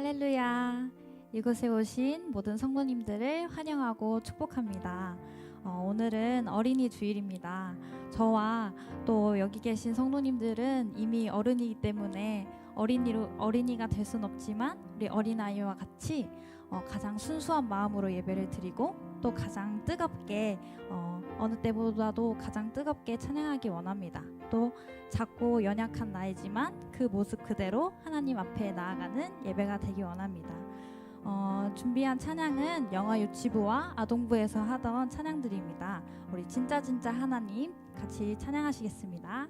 할렐루야. 이곳에 오신 모든 성도님들을 환영하고 축복합니다. 오늘은 어린이 주일입니다. 저와 또 여기 계신 성도님들은 이미 어른이기 때문에 어린이가 될 순 없지만 우리 어린아이와 같이 가장 순수한 마음으로 예배를 드리고 또 가장 뜨겁게 어느 때보다도 가장 뜨겁게 찬양하기 원합니다. 또 작고 연약한 나이지만 그 모습 그대로 하나님 앞에 나아가는 예배가 되기 원합니다. 준비한 찬양은 영어 유치부와 아동부에서 하던 찬양들입니다. 우리 진짜 하나님 같이 찬양하시겠습니다.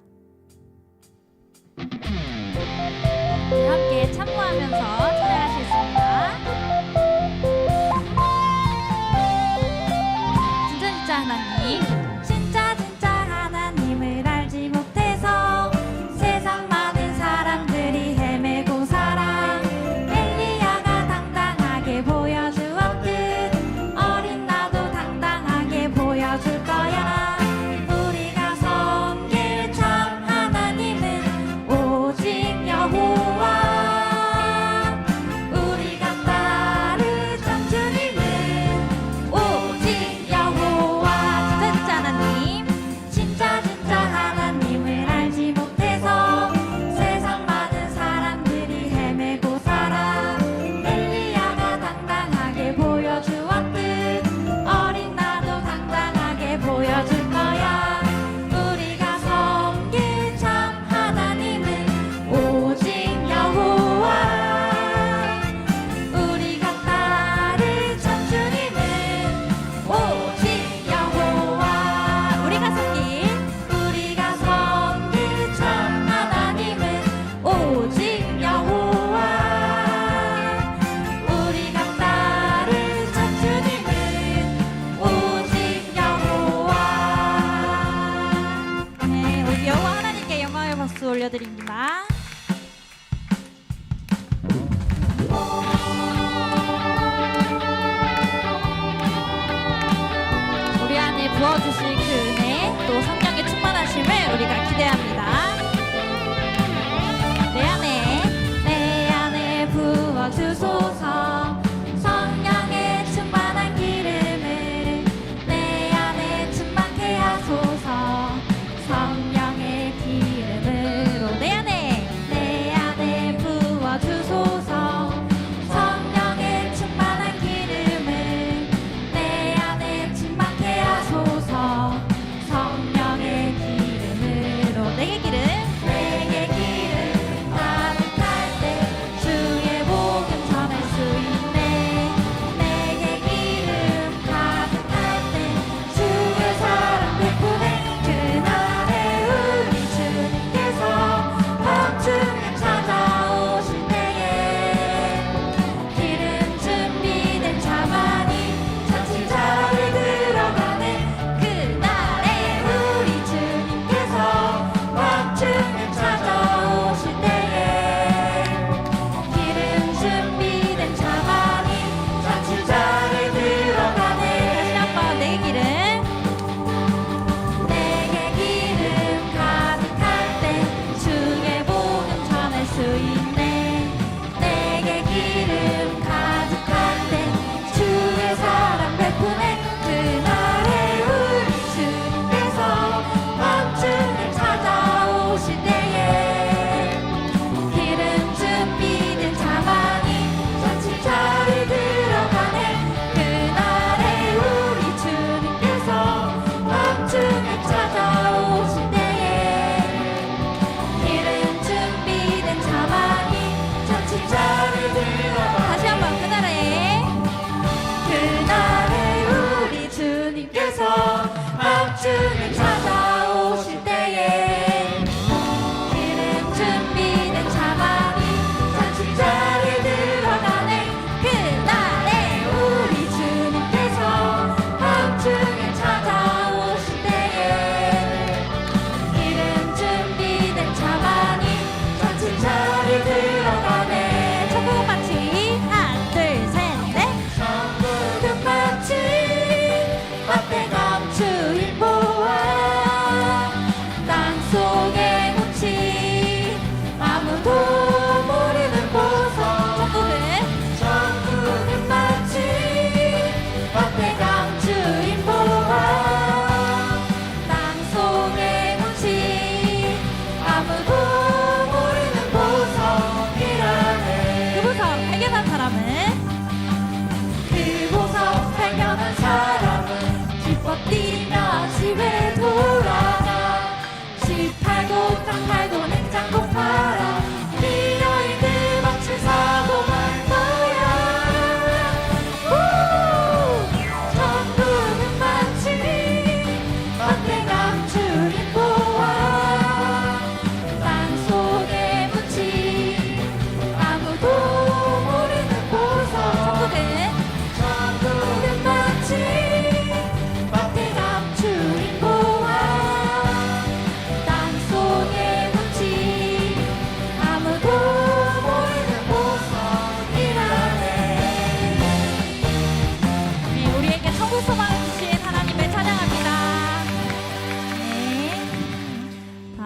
함께 참고하면서 찬양하시겠습니다. 진짜 하나님, 진짜 하나님을 알지 못해서 세상 많은 사람들이 헤매고 살아. 엘리야가 당당하게 보여주었듯 어린 나도 당당하게 보여줄 거야. 우리가 섬길 참 하나님은 오직 여호와. 우리가 따를 참 주님은 오직 여호와. 진짜 하나님을 알지 못해서 세상 많은 사람들이 헤매고 살아. 엘리야가 당당하게 보여주었듯 어린 나도 당당하게 보여줄 거야. 우리가 섬길 참 하나님은 오직 여호와. 우리가 따를 참 주님은 오직 여호와. 우리가 섬길 참 하나님은 오직 여호와. 우리가 따를 참 주님은 오직 여호와. 네, 우리 여호와 하나님께 영광의 박수 올려드립니다. 우리 안에 부어주실 그 은혜 또 성령의 충만하심을 우리가 기대합니다. 내 안에 부어주소서. 성령의 충만한 기름을 내 안에 충만케 하소서. 성령의 기름으로 내 안에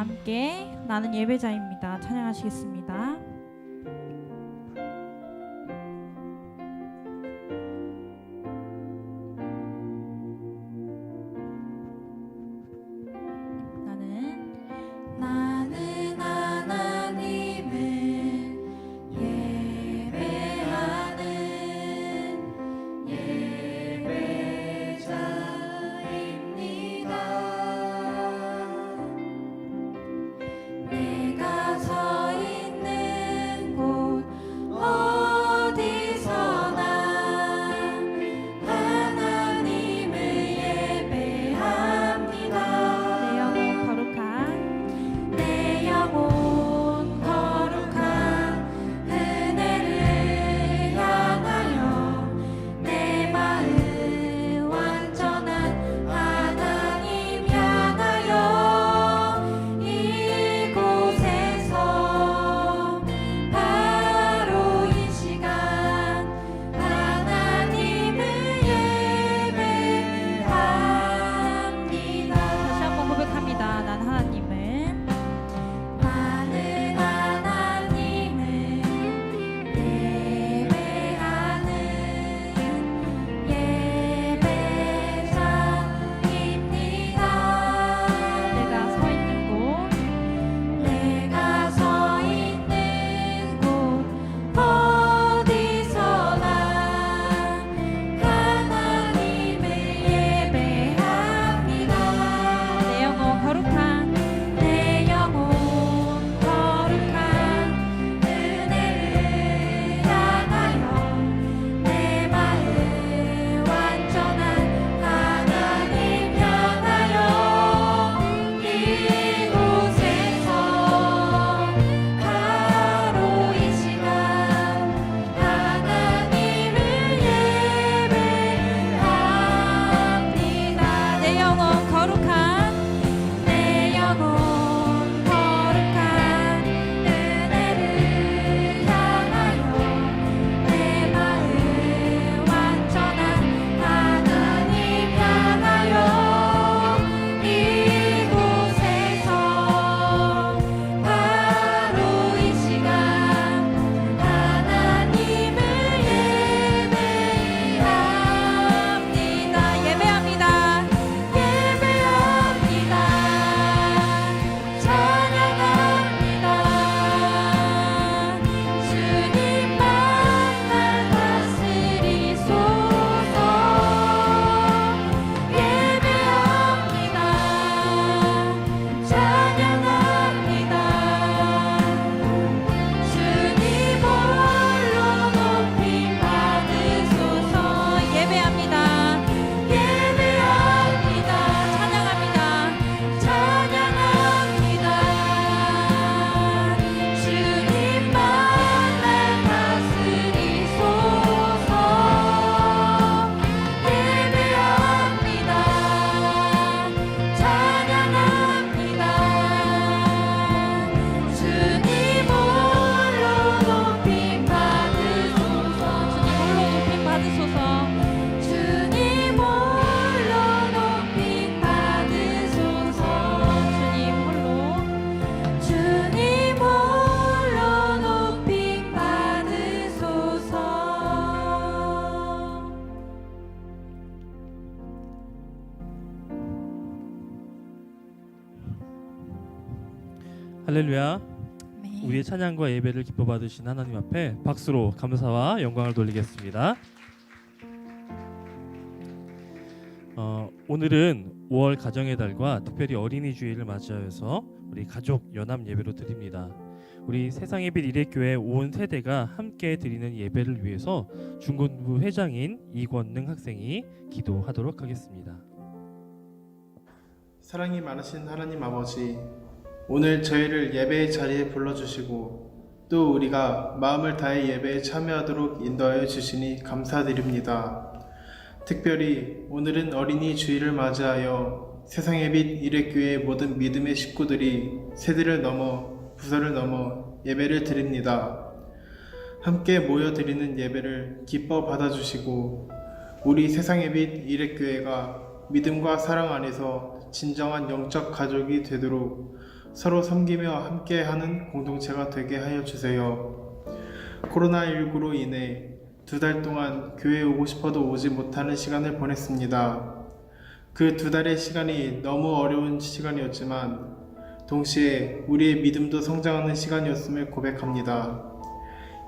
함께 나는 예배자입니다. 찬양하시겠습니다. 나는 하나님을 예배하는 예배자입니다. 내가 서 있는 곳 어디서나 하나님을 예배합니다. 내 영혼 거룩한 은혜를 향하여 내 마음 완전한 하나님 향하여 이곳에서 바로 이 시간 하나님을 예배합니다. 다시 한번 고백합니다. 난 하나님을 나는 하나님을 예배하는 예배자입니다. 내가 서 있는 곳 내가 서 있는 곳 어디서나 하나님을 예배합니다. 내 영혼 거룩한 내 영혼 거룩한 은혜를 향하여 내 마음 완전한 하나님 향하여 이곳에서 바로 이 시간 하나님을 예배합니다. 내 영혼 거룩한 내 영혼 거룩한 은혜를 향하여 내 마음 완전한 하나님 향하여 이곳에서 바로 이 시간 하나님을 예배합니다. 예배합니다. 예배합니다. 찬양합니다. 주님만 날 다스리소서. 예배합니다. 찬양합니다. 주님 홀로 높임 받으소서. 예배합니다. 예배합니다. 찬양합니다. 찬양합니다. 주님만 날 다스리소서. 예배합니다. 찬양합니다. 주님 홀로 높임 받으소서. 주님 홀로 높임 받으소서. 주님 홀로 높임 받으소서. 할렐루야. 네. 우리의 찬양과 예배를 기뻐 받으신 하나님 앞에 박수로 감사와 영광을 돌리겠습니다. 오늘은 5월 가정의 달과 특별히 어린이 주일을 맞이하여서 우리 가족 연합 예배로 드립니다. 우리 세상의 빛 일회교회 온 세대가 함께 드리는 예배를 위해서 중고등부 회장인 이권능 학생이 기도하도록 하겠습니다. 사랑이 많으신 하나님 아버지, 오늘 저희를 예배의 자리에 불러주시고 또 우리가 마음을 다해 예배에 참여하도록 인도하여 주시니 감사드립니다. 특별히 오늘은 어린이 주일을 맞이하여 세상의 빛 일회교회의 모든 믿음의 식구들이 세대를 넘어 부서를 넘어 예배를 드립니다. 함께 모여드리는 예배를 기뻐 받아주시고 우리 세상의 빛 일회교회가 믿음과 사랑 안에서 진정한 영적 가족이 되도록 서로 섬기며 함께하는 공동체가 되게 하여 주세요. 코로나19로 인해 2달 동안 교회에 오고 싶어도 오지 못하는 시간을 보냈습니다. 그 2달의 시간이 너무 어려운 시간이었지만 동시에 우리의 믿음도 성장하는 시간이었음을 고백합니다.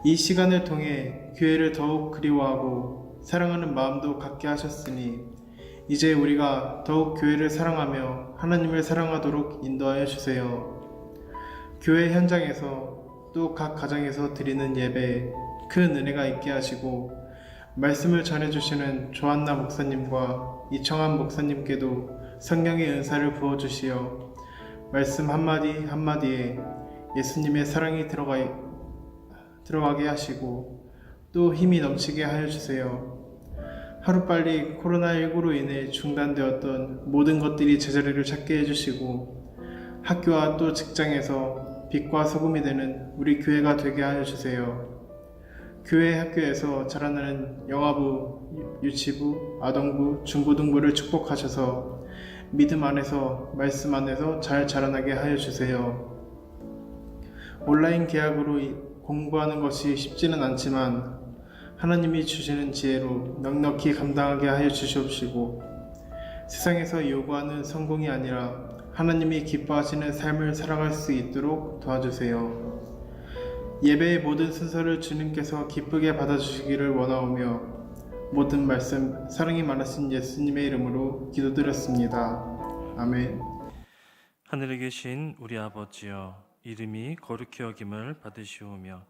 이 시간을 통해 교회를 더욱 그리워하고 사랑하는 마음도 갖게 하셨으니 이제 우리가 더욱 교회를 사랑하며 하나님을 사랑하도록 인도하여 주세요. 교회 현장에서 또 각 가정에서 드리는 예배에 큰 은혜가 있게 하시고 말씀을 전해주시는 조한나 목사님과 이청한 목사님께도 성령의 은사를 부어주시어 말씀 한마디 한마디에 예수님의 사랑이 들어가게 하시고 또 힘이 넘치게 하여 주세요. 하루빨리 코로나19로 인해 중단되었던 모든 것들이 제자리를 찾게 해주시고 학교와 또 직장에서 빛과 소금이 되는 우리 교회가 되게 하여 주세요. 교회 학교에서 자라나는 영아부, 유치부, 아동부, 중고등부를 축복하셔서 믿음 안에서 말씀 안에서 잘 자라나게 하여 주세요. 온라인 계약으로 공부하는 것이 쉽지는 않지만 하나님이 주시는 지혜로 넉넉히 감당하게 하여 주시옵시고 세상에서 요구하는 성공이 아니라 하나님이 기뻐하시는 삶을 살아갈 수 있도록 도와주세요. 예배의 모든 순서를 주님께서 기쁘게 받아주시기를 원하오며 모든 말씀 사랑이 많으신 예수님의 이름으로 기도드렸습니다. 아멘. 하늘에 계신 우리 아버지여, 이름이 거룩히 여김을 받으시오며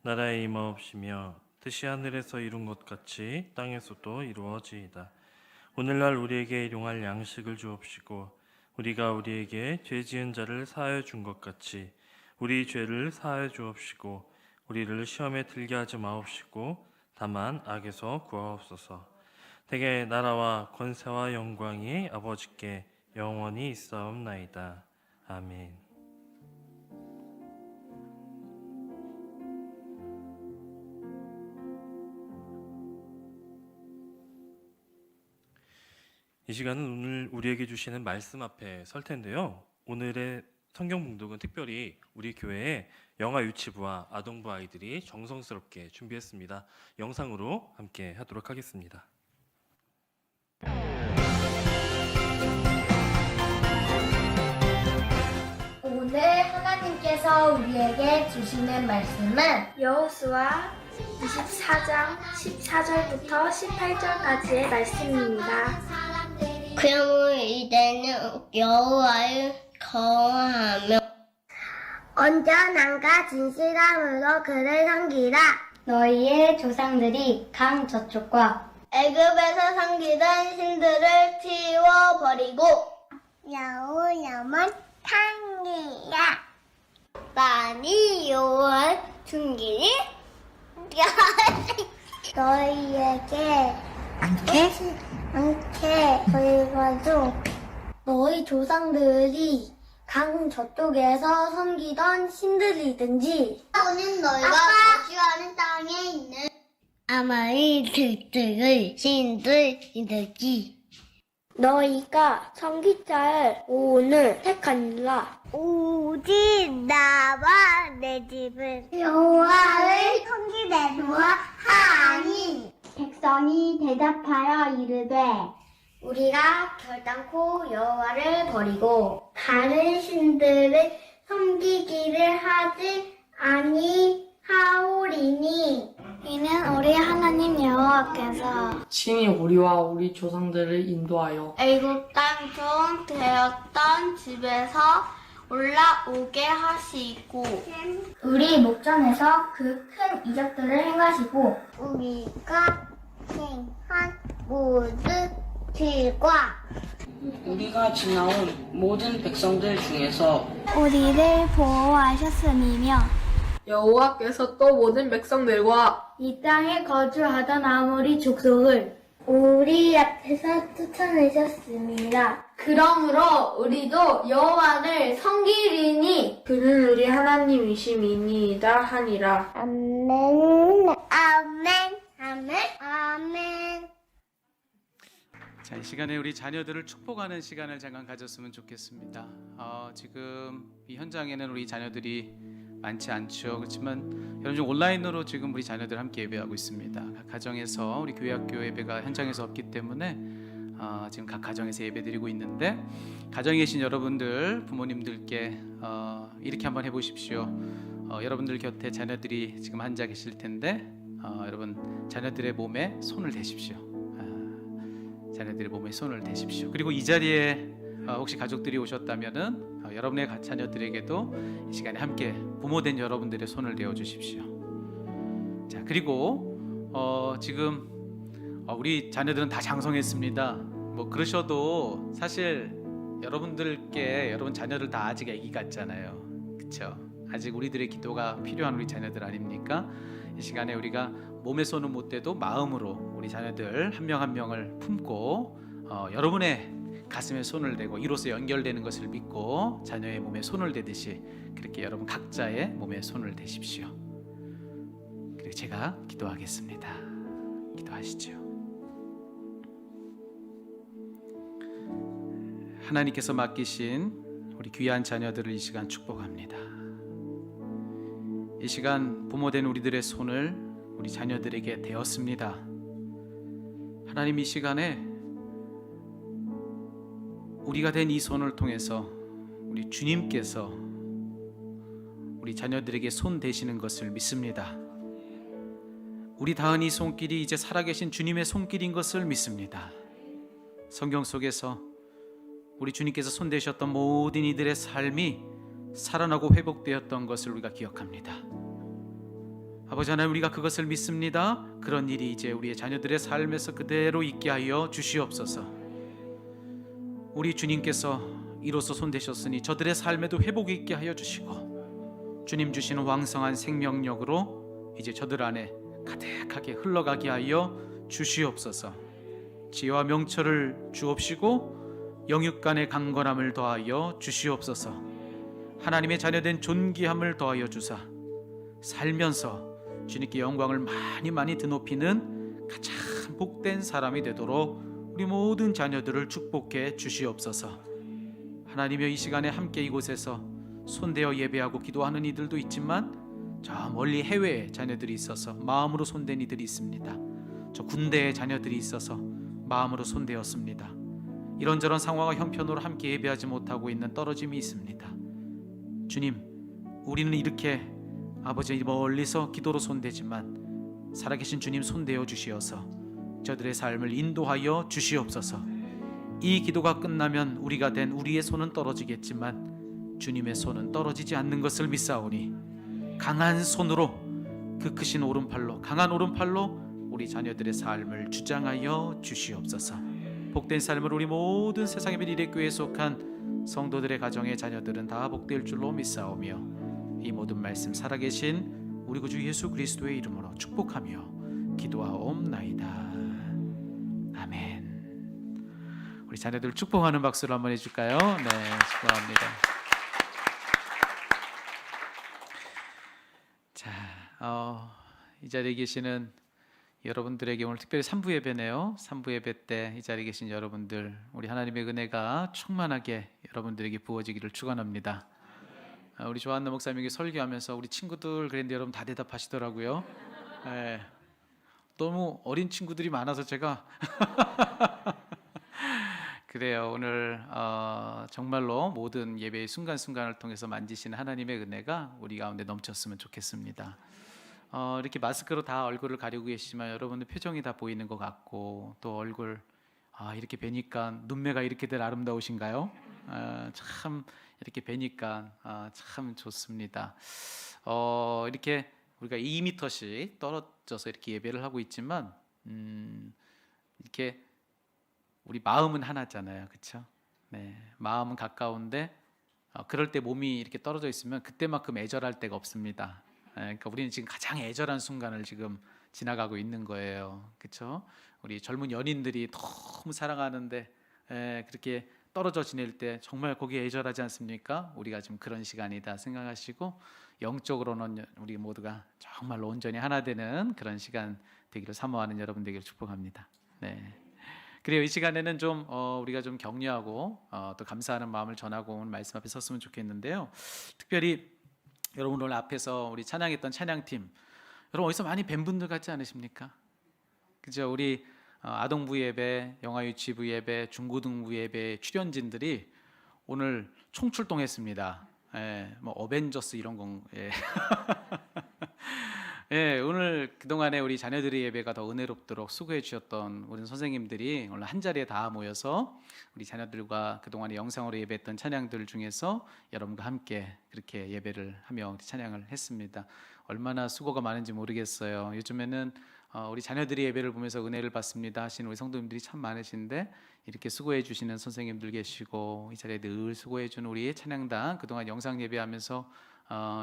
나라의 임하옵시며 뜻이 하늘에서 이룬 것 같이 땅에서도 이루어지이다. 오늘날 우리에게 일용할 양식을 주옵시고 우리가 우리에게 죄 지은 자를 사하여 준 것 같이 우리 죄를 사하여 주옵시고 우리를 시험에 들게 하지 마옵시고 다만 악에서 구하옵소서. 대개 나라와 권세와 영광이 아버지께 영원히 있사옵나이다. 아멘. 이 시간은 오늘 우리에게 주시는 말씀 앞에 설 텐데요. 오늘의 성경 봉독은 특별히 우리 교회의 영아 유치부와 아동부 아이들이 정성스럽게 준비했습니다. 영상으로 함께 하도록 하겠습니다. 오늘 하나님께서 우리에게 주시는 말씀은 여호수아 24장 14절부터 18절까지의 말씀입니다. 그러므로 이제는 여호와를 거하며 온전함과 진실함으로 그를 섬기라. 너희의 조상들이 강 저쪽과 애굽에서 섬기던 신들을 치워버리고 여호와만 섬기라. 많이 여호와를 숨기니 너희에게 않게 그리고 너희 조상들이 강 저쪽에서 섬기던 신들이든지 또는 너희가 거주하는 땅에 있는 아마리 들들 신들이든지 너희가 섬기자를 오늘 택하니라. 오직 나와 내 집은 여호와를 섬기되노라 하니 백성이 대답하여 이르되 우리가 결단코 여호와를 버리고 다른 신들을 섬기기를 하지 아니하오리니 이는 우리 하나님 여호와께서 친히 우리와 우리 조상들을 인도하여 애굽 땅 중 되었던 집에서 올라오게 하시고 우리 목전에서 그 큰 이적들을 행하시고 우리가 행한 모든 길과 우리가 지나온 모든 백성들 중에서 우리를 보호하셨음이며 여호와께서 또 모든 백성들과 이 땅에 거주하던 아모리 족속을 우리 앞에서 쫓아내셨습니다. 그러므로 우리도 여호와를 섬기리니 그는 우리 하나님이심이니이다 하니라. 아멘 아멘 아멘 아멘. 자, 이 시간에 우리 자녀들을 축복하는 시간을 잠깐 가졌으면 좋겠습니다. 지금 이 현장에는 우리 자녀들이 많지 않죠. 그렇지만 여러분 중 온라인으로 지금 우리 자녀들 함께 예배하고 있습니다. 각 가정에서 우리 교회 학교 예배가 현장에서 없기 때문에 지금 각 가정에서 예배드리고 있는데, 가정에 계신 여러분들 부모님들께 이렇게 한번 해보십시오. 여러분들 곁에 자녀들이 지금 앉아 계실 텐데 여러분 자녀들의 몸에 손을 대십시오. 자녀들의 몸에 손을 대십시오. 그리고 이 자리에 혹시 가족들이 오셨다면은 여러분의 자녀들에게도 이 시간에 함께 부모된 여러분들의 손을 대어 주십시오. 자, 그리고 지금 우리 자녀들은 다 장성했습니다. 뭐 그러셔도 사실 여러분들께 여러분 자녀들 다 아직 아기 같잖아요. 그렇죠? 아직 우리들의 기도가 필요한 우리 자녀들 아닙니까? 이 시간에 우리가 몸에 손은 못 대도 마음으로 우리 자녀들 한 명 한 명을 품고 여러분의 가슴에 손을 대고 이로써 연결되는 것을 믿고 자녀의 몸에 손을 대듯이 그렇게 여러분 각자의 몸에 손을 대십시오. 그리고 제가 기도하겠습니다. 기도하시죠. 하나님께서 맡기신 우리 귀한 자녀들을 이 시간 축복합니다. 이 시간 부모된 우리들의 손을 우리 자녀들에게 대었습니다. 하나님, 이 시간에 우리가 된 이 손을 통해서 우리 주님께서 우리 자녀들에게 손 대시는 것을 믿습니다. 우리 닿은 이 손길이 이제 살아계신 주님의 손길인 것을 믿습니다. 성경 속에서 우리 주님께서 손 대셨던 모든 이들의 삶이 살아나고 회복되었던 것을 우리가 기억합니다. 아버지 하나님, 우리가 그것을 믿습니다. 그런 일이 이제 우리의 자녀들의 삶에서 그대로 있게 하여 주시옵소서. 우리 주님께서 이로써 손 대셨으니 저들의 삶에도 회복이 있게 하여 주시고, 주님 주시는 왕성한 생명력으로 이제 저들 안에 가득하게 흘러가게 하여 주시옵소서. 지혜와 명철을 주옵시고 영육간의 강건함을 더하여 주시옵소서. 하나님의 자녀된 존귀함을 더하여 주사 살면서 주님께 영광을 많이 드높이는 가장 복된 사람이 되도록 우리 모든 자녀들을 축복해 주시옵소서. 하나님여, 이 시간에 함께 이곳에서 손대어 예배하고 기도하는 이들도 있지만 저 멀리 해외에 자녀들이 있어서 마음으로 손댄 이들이 있습니다. 저 군대에 자녀들이 있어서 마음으로 손대었습니다. 이런저런 상황과 형편으로 함께 예배하지 못하고 있는 떨어짐이 있습니다. 주님, 우리는 이렇게 아버지 멀리서 기도로 손대지만 살아계신 주님 손대어 주시어서 저들의 삶을 인도하여 주시옵소서. 이 기도가 끝나면 우리가 된 우리의 손은 떨어지겠지만 주님의 손은 떨어지지 않는 것을 믿사오니 강한 손으로, 그 크신 오른팔로, 강한 오른팔로 우리 자녀들의 삶을 주장하여 주시옵소서. 복된 삶을 우리 모든 세상의 빛 이레교회에 속한 성도들의 가정의 자녀들은 다 복될 줄로 믿사오며 이 모든 말씀 살아계신 우리 구주 예수 그리스도의 이름으로 축복하며 기도하옵나이다. 아멘. 우리 자녀들 축복하는 박수를 한번 해줄까요? 네, 축복합니다. 자, 이 자리에 계시는 여러분들에게 오늘 특별히 3부 예배네요. 3부 예배 때 이 자리에 계신 여러분들, 우리 하나님의 은혜가 충만하게 여러분들에게 부어지기를 축원합니다. 우리 조한나 목사님에게 설교하면서 우리 친구들 그랬는데 여러분 다 대답하시더라고요. 네. 너무 어린 친구들이 많아서 제가 그래요. 오늘 정말로 모든 예배의 순간순간을 통해서 만지시는 하나님의 은혜가 우리 가운데 넘쳤으면 좋겠습니다. 이렇게 마스크로 다 얼굴을 가리고 계시지만 여러분들 표정이 다 보이는 것 같고, 또 얼굴 이렇게 뵈니까 눈매가 이렇게들 아름다우신가요? 참 이렇게 뵈니까 참 좋습니다. 이렇게 우리가 2m씩 떨어져서 이렇게 예배를 하고 있지만 이렇게 우리 마음은 하나잖아요, 그렇죠? 네, 마음은 가까운데 그럴 때 몸이 이렇게 떨어져 있으면 그때만큼 애절할 때가 없습니다. 그러니까 우리는 지금 가장 애절한 순간을 지금 지나가고 있는 거예요, 그렇죠? 우리 젊은 연인들이 너무 사랑하는데 그렇게 떨어져 지낼 때 정말 거기에 애절하지 않습니까? 우리가 지금 그런 시간이다 생각하시고 영적으로는 우리 모두가 정말 온전히 하나 되는 그런 시간 되기를 사모하는 여러분 되기를 축복합니다. 네, 그래요. 이 시간에는 좀 우리가 좀 격려하고 또 감사하는 마음을 전하고 오늘 말씀 앞에 섰으면 좋겠는데요. 특별히 여러분 오늘 앞에서 우리 찬양했던 찬양팀, 여러분 어디서 많이 뵌 분들 같지 않으십니까? 그죠? 우리 아동부 예배, 영아유치부 예배, 중고등부 예배 출연진들이 오늘 총출동했습니다. 예, 뭐 어벤져스 이런 건. 예. 예, 오늘 그동안에 우리 자녀들의 예배가 더 은혜롭도록 수고해 주셨던 우리 선생님들이 오늘 한 자리에 다 모여서 우리 자녀들과 그동안에 영상으로 예배했던 찬양들 중에서 여러분과 함께 그렇게 예배를 하며 찬양을 했습니다. 얼마나 수고가 많은지 모르겠어요. 요즘에는 우리 자녀들이 예배를 보면서 은혜를 받습니다 하시는 우리 성도님들이 참 많으신데, 이렇게 수고해 주시는 선생님들 계시고 이 자리에 늘 수고해 주는 우리 찬양단, 그동안 영상 예배하면서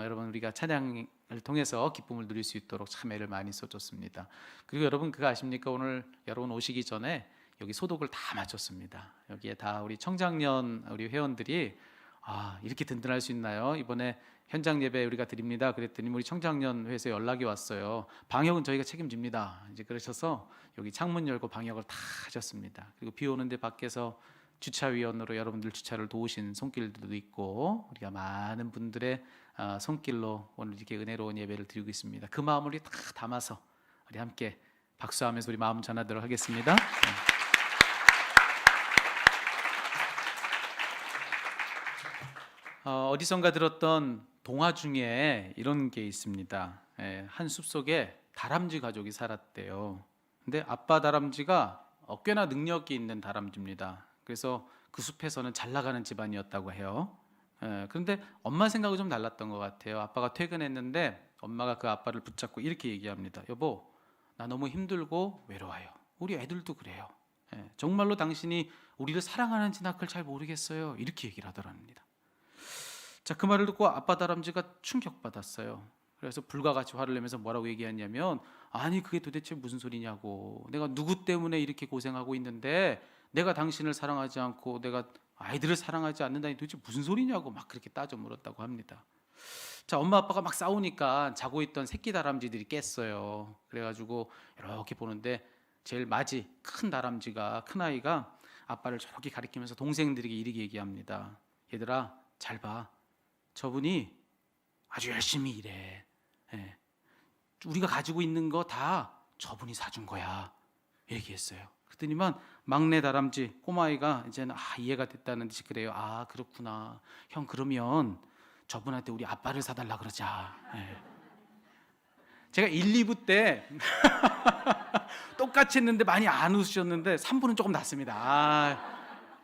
여러분 우리가 찬양을 통해서 기쁨을 누릴 수 있도록 참 애를 많이 써줬습니다. 그리고 여러분 그거 아십니까? 오늘 여러분 오시기 전에 여기 소독을 다 마쳤습니다. 여기에 다 우리 청장년 우리 회원들이 이렇게 든든할 수 있나요? 이번에 현장 예배 우리가 드립니다. 그랬더니 우리 청장년 회에서 연락이 왔어요. 방역은 저희가 책임집니다. 이제 그러셔서 여기 창문 열고 방역을 다 하셨습니다. 그리고 비 오는데 밖에서 주차위원으로 여러분들 주차를 도우신 손길들도 있고, 우리가 많은 분들의 손길로 오늘 이렇게 은혜로운 예배를 드리고 있습니다. 그 마음을 우리 다 담아서 우리 함께 박수하면서 우리 마음 전하도록 하겠습니다. 어디선가 들었던 동화 중에 이런 게 있습니다. 한 숲속에 다람쥐 가족이 살았대요. 근데 아빠 다람쥐가 꽤나 능력이 있는 다람쥐입니다. 그래서 그 숲에서는 잘 나가는 집안이었다고 해요. 그런데 엄마 생각은 좀 달랐던 것 같아요. 아빠가 퇴근했는데 엄마가 그 아빠를 붙잡고 이렇게 얘기합니다. 여보, 나 너무 힘들고 외로워요. 우리 애들도 그래요. 정말로 당신이 우리를 사랑하는지 나 그걸 잘 모르겠어요. 이렇게 얘기를 하더랍니다. 자, 그 말을 듣고 아빠 다람쥐가 충격받았어요. 그래서 불과 같이 화를 내면서 뭐라고 얘기했냐면, 아니 그게 도대체 무슨 소리냐고, 내가 누구 때문에 이렇게 고생하고 있는데 내가 당신을 사랑하지 않고 내가 아이들을 사랑하지 않는다니 도대체 무슨 소리냐고 막 그렇게 따져 물었다고 합니다. 자, 엄마 아빠가 막 싸우니까 자고 있던 새끼 다람쥐들이 깼어요. 그래가지고 이렇게 보는데 제일 맞이 큰 다람쥐가, 큰 아이가 아빠를 저렇게 가리키면서 동생들에게 이렇게 얘기합니다. 얘들아 잘 봐, 저분이 아주 열심히 일해. 우리가 가지고 있는 거 다 저분이 사준 거야. 얘기했어요. 그랬더니만 막내 다람쥐 꼬마아이가 이제는 이해가 됐다는 듯이 그래요. 그렇구나. 형 그러면 저분한테 우리 아빠를 사달라 그러자. 제가 1, 2부 때 똑같이 했는데 많이 안 웃으셨는데 3부는 조금 낫습니다.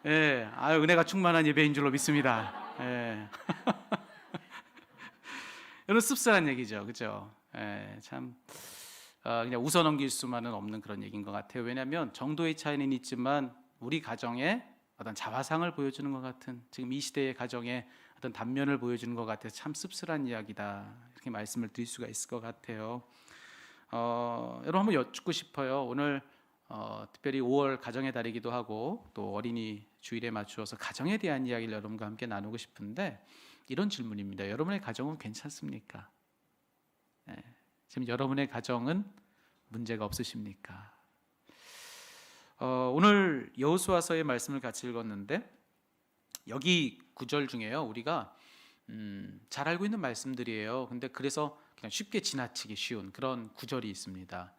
은혜가 충만한 예배인 줄로 믿습니다. 이런 씁쓸한 얘기죠, 그죠? 참 그냥 웃어 넘길 수만은 없는 그런 얘기인 것 같아요. 왜냐하면 정도의 차이는 있지만 우리 가정에 어떤 자화상을 보여주는 것 같은, 지금 이 시대의 가정에 어떤 단면을 보여주는 것 같아서 참 씁쓸한 이야기다, 이렇게 말씀을 드릴 수가 있을 것 같아요. 여러분 한번 여쭙고 싶어요. 오늘 특별히 5월 가정의 달이기도 하고 또 어린이 주일에 맞추어서 가정에 대한 이야기를 여러분과 함께 나누고 싶은데, 이런 질문입니다. 여러분의 가정은 괜찮습니까? 지금 여러분의 가정은 문제가 없으십니까? 오늘 여호수아서의 말씀을 같이 읽었는데 여기 구절 중에요, 우리가 잘 알고 있는 말씀들이에요. 근데 그래서 그냥 쉽게 지나치기 쉬운 그런 구절이 있습니다.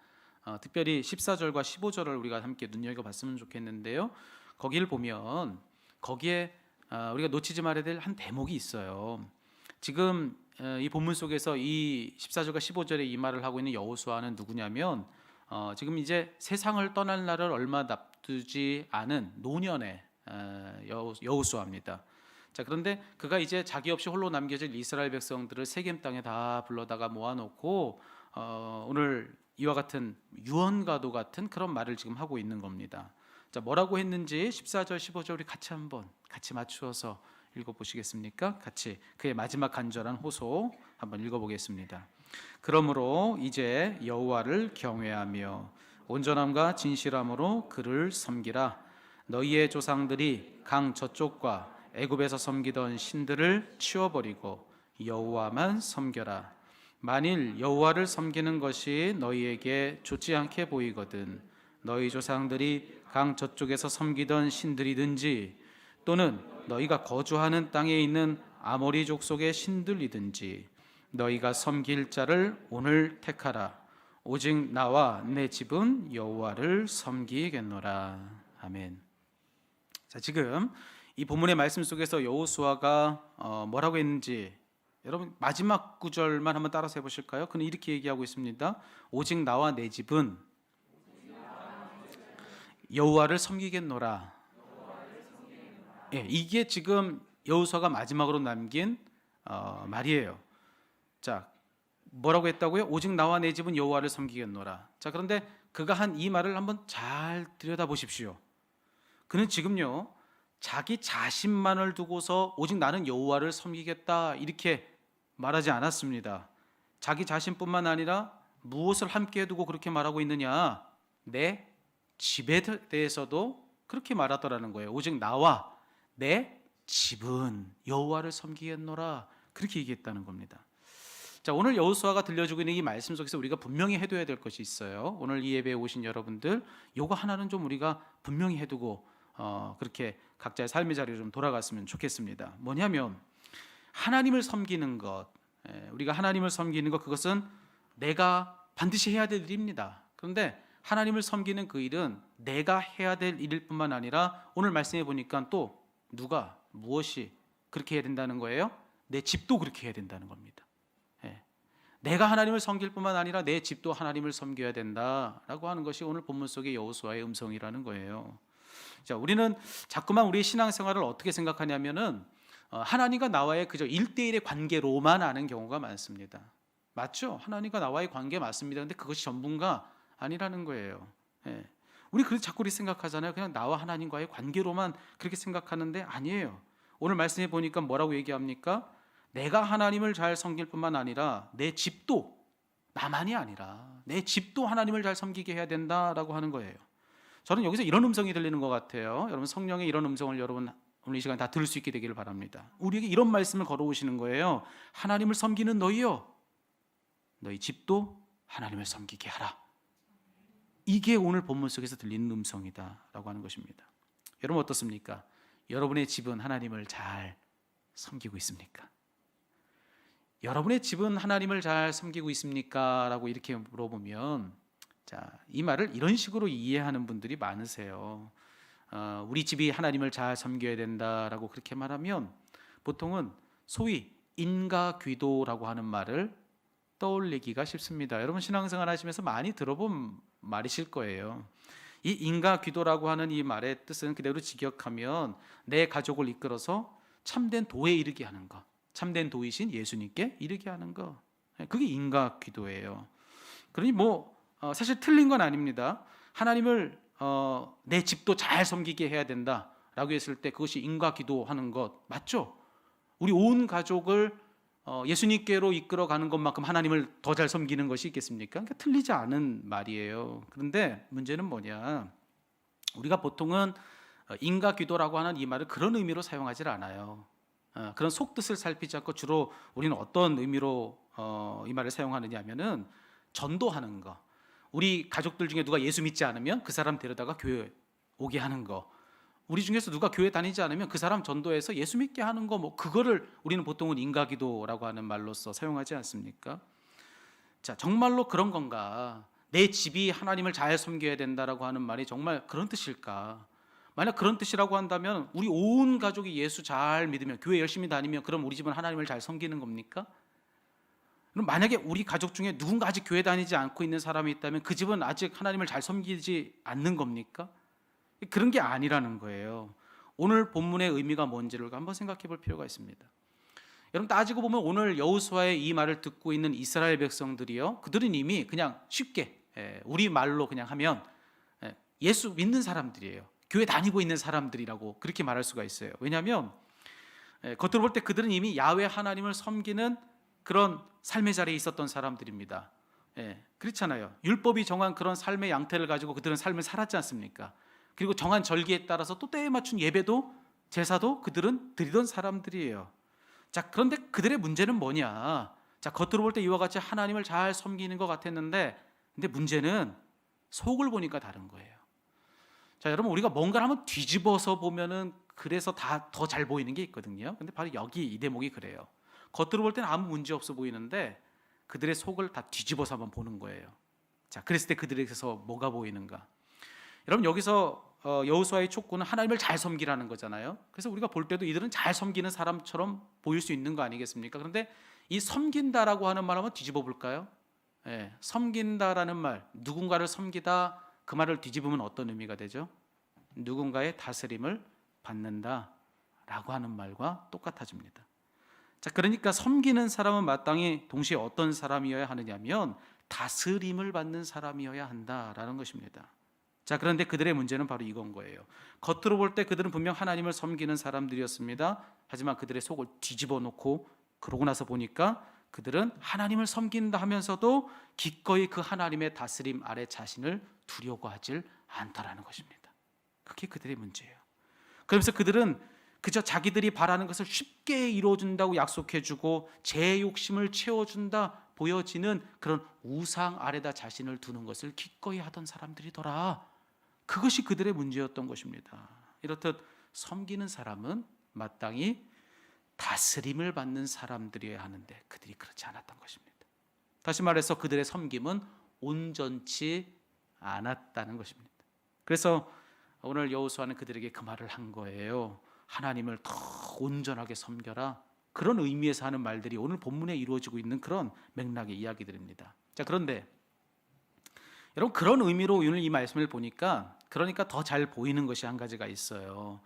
특별히 14절과 15절을 우리가 함께 눈여겨봤으면 좋겠는데요. 거기를 보면 거기에 우리가 놓치지 말아야 될 한 대목이 있어요. 지금 이 본문 속에서 이 14절과 15절에 이 말을 하고 있는 여호수아는 누구냐면 지금 이제 세상을 떠날 날을 얼마 앞두지 않은 노년의 여호수아입니다. 자, 그런데 그가 이제 자기 없이 홀로 남겨질 이스라엘 백성들을 세겜 땅에 다 불러다가 모아놓고 오늘 이와 같은 유언과도 같은 그런 말을 지금 하고 있는 겁니다. 자, 뭐라고 했는지 14절 15절 우리 같이 맞추어서 읽어보시겠습니까? 같이 그의 마지막 간절한 호소 한번 읽어보겠습니다. 그러므로 이제 여호와를 경외하며 온전함과 진실함으로 그를 섬기라. 너희의 조상들이 강 저쪽과 애굽에서 섬기던 신들을 치워버리고 여호와만 섬겨라. 만일 여호와를 섬기는 것이 너희에게 좋지 않게 보이거든 너희 조상들이 강 저쪽에서 섬기던 신들이든지 또는 너희가 거주하는 땅에 있는 아모리 족속의 신들이든지 너희가 섬길 자를 오늘 택하라. 오직 나와 내 집은 여호와를 섬기겠노라. 아멘. 자, 지금 이 본문의 말씀 속에서 여호수아가 뭐라고 했는지 여러분 마지막 구절만 한번 따라서 해보실까요? 그는 이렇게 얘기하고 있습니다. 오직 나와 내 집은 여호와를 섬기겠노라. 예, 이게 지금 여호수아가 마지막으로 남긴 말이에요. 자, 뭐라고 했다고요? 오직 나와 내 집은 여호와를 섬기겠노라. 자, 그런데 그가 한 이 말을 한번 잘 들여다보십시오. 그는 지금요 자기 자신만을 두고서 오직 나는 여호와를 섬기겠다 이렇게 말하지 않았습니다. 자기 자신뿐만 아니라 무엇을 함께 두고 그렇게 말하고 있느냐? 내 집에 대해서도 그렇게 말하더라는 거예요. 오직 나와 내 집은 여호와를 섬기겠노라 그렇게 얘기했다는 겁니다. 자, 오늘 여호수아가 들려주고 있는 이 말씀 속에서 우리가 분명히 해둬야 될 것이 있어요. 오늘 이 예배에 오신 여러분들 요거 하나는 좀 우리가 분명히 해두고 그렇게 각자의 삶의 자리로 좀 돌아갔으면 좋겠습니다. 뭐냐면 하나님을 섬기는 것, 우리가 하나님을 섬기는 것 그것은 내가 반드시 해야 될 일입니다. 그런데 하나님을 섬기는 그 일은 내가 해야 될 일일 뿐만 아니라 오늘 말씀해 보니까 또 누가 무엇이 그렇게 해야 된다는 거예요? 내 집도 그렇게 해야 된다는 겁니다. 내가 하나님을 섬길 뿐만 아니라 내 집도 하나님을 섬겨야 된다라고 하는 것이 오늘 본문 속의 여호수아의 음성이라는 거예요. 자, 우리는 자꾸만 우리의 신앙생활을 어떻게 생각하냐면은 하나님과 나와의 그저 1대1의 관계로만 아는 경우가 많습니다. 맞죠? 하나님과 나와의 관계 맞습니다. 근데 그것이 전부가 아니라는 거예요. 우리 그래서 자꾸 우리 생각하잖아요. 그냥 나와 하나님과의 관계로만 그렇게 생각하는데 아니에요. 오늘 말씀해 보니까 뭐라고 얘기합니까? 내가 하나님을 잘 섬길 뿐만 아니라 내 집도 나만이 아니라 내 집도 하나님을 잘 섬기게 해야 된다라고 하는 거예요. 저는 여기서 이런 음성이 들리는 것 같아요. 여러분 성령의 이런 음성을 여러분 오늘 이 시간 다 들을 수 있게 되기를 바랍니다. 우리에게 이런 말씀을 걸어오시는 거예요. 하나님을 섬기는 너희요, 너희 집도 하나님을 섬기게 하라. 이게 오늘 본문 속에서 들리는 음성이다라고 하는 것입니다. 여러분 어떻습니까? 여러분의 집은 하나님을 잘 섬기고 있습니까? 여러분의 집은 하나님을 잘 섬기고 있습니까? 라고 이렇게 물어보면 자, 이 말을 이런 식으로 이해하는 분들이 많으세요. 우리 집이 하나님을 잘 섬겨야 된다라고 그렇게 말하면 보통은 소위 인가귀도라고 하는 말을 떠올리기가 쉽습니다. 여러분 신앙생활 하시면서 많이 들어본 말이실 거예요. 이 인가귀도라고 하는 이 말의 뜻은 그대로 직역하면 내 가족을 이끌어서 참된 도에 이르게 하는 것, 참된 도이신 예수님께 이르게 하는 것, 그게 인가귀도예요. 그러니 사실 틀린 건 아닙니다. 하나님을 내 집도 잘 섬기게 해야 된다라고 했을 때 그것이 인가기도하는 것 맞죠? 우리 온 가족을 예수님께로 이끌어가는 것만큼 하나님을 더 잘 섬기는 것이 있겠습니까? 그러니까 틀리지 않은 말이에요. 그런데 문제는 뭐냐? 우리가 보통은 인가기도라고 하는 이 말을 그런 의미로 사용하지 않아요. 그런 속뜻을 살피지 않고 주로 우리는 어떤 의미로 이 말을 사용하느냐 하면은 전도하는 거. 우리 가족들 중에 누가 예수 믿지 않으면 그 사람 데려다가 교회 오게 하는 거. 우리 중에서 누가 교회 다니지 않으면 그 사람 전도해서 예수 믿게 하는 거, 그거를 우리는 보통은 인가기도라고 하는 말로서 사용하지 않습니까? 자, 정말로 그런 건가? 내 집이 하나님을 잘 섬겨야 된다라고 하는 말이 정말 그런 뜻일까? 만약 그런 뜻이라고 한다면 우리 온 가족이 예수 잘 믿으면 교회 열심히 다니면 그럼 우리 집은 하나님을 잘 섬기는 겁니까? 그럼 만약에 우리 가족 중에 누군가 아직 교회 다니지 않고 있는 사람이 있다면 그 집은 아직 하나님을 잘 섬기지 않는 겁니까? 그런 게 아니라는 거예요. 오늘 본문의 의미가 뭔지를 한번 생각해 볼 필요가 있습니다. 여러분 따지고 보면 오늘 여호수아의 이 말을 듣고 있는 이스라엘 백성들이요, 그들은 이미 그냥 쉽게 우리 말로 그냥 하면 예수 믿는 사람들이에요. 교회 다니고 있는 사람들이라고 그렇게 말할 수가 있어요. 왜냐하면 겉으로 볼 때 그들은 이미 야훼 하나님을 섬기는 그런 삶의 자리에 있었던 사람들입니다. 그렇잖아요. 율법이 정한 그런 삶의 양태를 가지고 그들은 삶을 살았지 않습니까? 그리고 정한 절기에 따라서 또 때에 맞춘 예배도 제사도 그들은 드리던 사람들이에요. 자, 그런데 그들의 문제는 뭐냐? 자, 겉으로 볼 때 이와 같이 하나님을 잘 섬기는 것 같았는데, 근데 문제는 속을 보니까 다른 거예요. 자, 여러분, 우리가 뭔가를 한번 뒤집어서 보면은 그래서 다 더 잘 보이는 게 있거든요. 근데 바로 여기 이 대목이 그래요. 겉으로 볼 때는 아무 문제 없어 보이는데 그들의 속을 다 뒤집어서 한번 보는 거예요. 자, 그랬을 때 그들에게서 뭐가 보이는가? 여러분, 여기서 여호수아의 촉구는 하나님을 잘 섬기라는 거잖아요. 그래서 우리가 볼 때도 이들은 잘 섬기는 사람처럼 보일 수 있는 거 아니겠습니까? 그런데 이 섬긴다라고 하는 말 한번 뒤집어 볼까요? 예, 섬긴다라는 말, 누군가를 섬기다, 그 말을 뒤집으면 어떤 의미가 되죠? 누군가의 다스림을 받는다라고 하는 말과 똑같아집니다. 자, 그러니까 섬기는 사람은 마땅히 동시에 어떤 사람이어야 하느냐면 다스림을 받는 사람이어야 한다라는 것입니다. 자, 그런데 그들의 문제는 바로 이건 거예요. 겉으로 볼 때 그들은 분명 하나님을 섬기는 사람들이었습니다. 하지만 그들의 속을 뒤집어 놓고 그러고 나서 보니까 그들은 하나님을 섬긴다 하면서도 기꺼이 그 하나님의 다스림 아래 자신을 두려고 하질 않다라는 것입니다. 그게 그들의 문제예요. 그러면서 그들은 그저 자기들이 바라는 것을 쉽게 이루어준다고 약속해주고 제 욕심을 채워준다 보여지는 그런 우상 아래다 자신을 두는 것을 기꺼이 하던 사람들이더라. 그것이 그들의 문제였던 것입니다. 이렇듯 섬기는 사람은 마땅히 다스림을 받는 사람들이어야 하는데 그들이 그렇지 않았던 것입니다. 다시 말해서 그들의 섬김은 온전치 않았다는 것입니다. 그래서 오늘 여호수아는 그들에게 그 말을 한 거예요. 하나님을 더 온전하게 섬겨라. 그런 의미에서 하는 말들이 오늘 본문에 이루어지고 있는 그런 맥락의 이야기들입니다. 자, 그런데 여러분, 그런 의미로 오늘 이 말씀을 보니까 그러니까 더 잘 보이는 것이 한 가지가 있어요.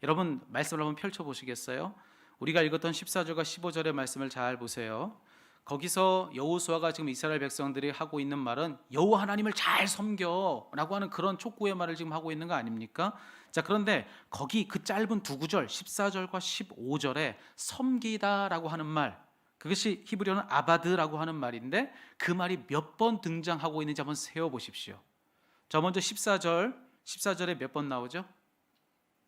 여러분, 말씀을 한번 펼쳐보시겠어요? 우리가 읽었던 14절과 15절의 말씀을 잘 보세요. 거기서 여호수아가 지금 이스라엘 백성들이 하고 있는 말은 여호와 하나님을 잘 섬겨라고 하는 그런 촉구의 말을 지금 하고 있는 거 아닙니까? 자, 그런데 거기 그 짧은 두 구절 14절과 15절에 섬기다라고 하는 말, 그것이 히브리어는 아바드라고 하는 말인데 그 말이 몇 번 등장하고 있는지 한번 세어보십시오. 자, 먼저 14절에 몇 번 나오죠?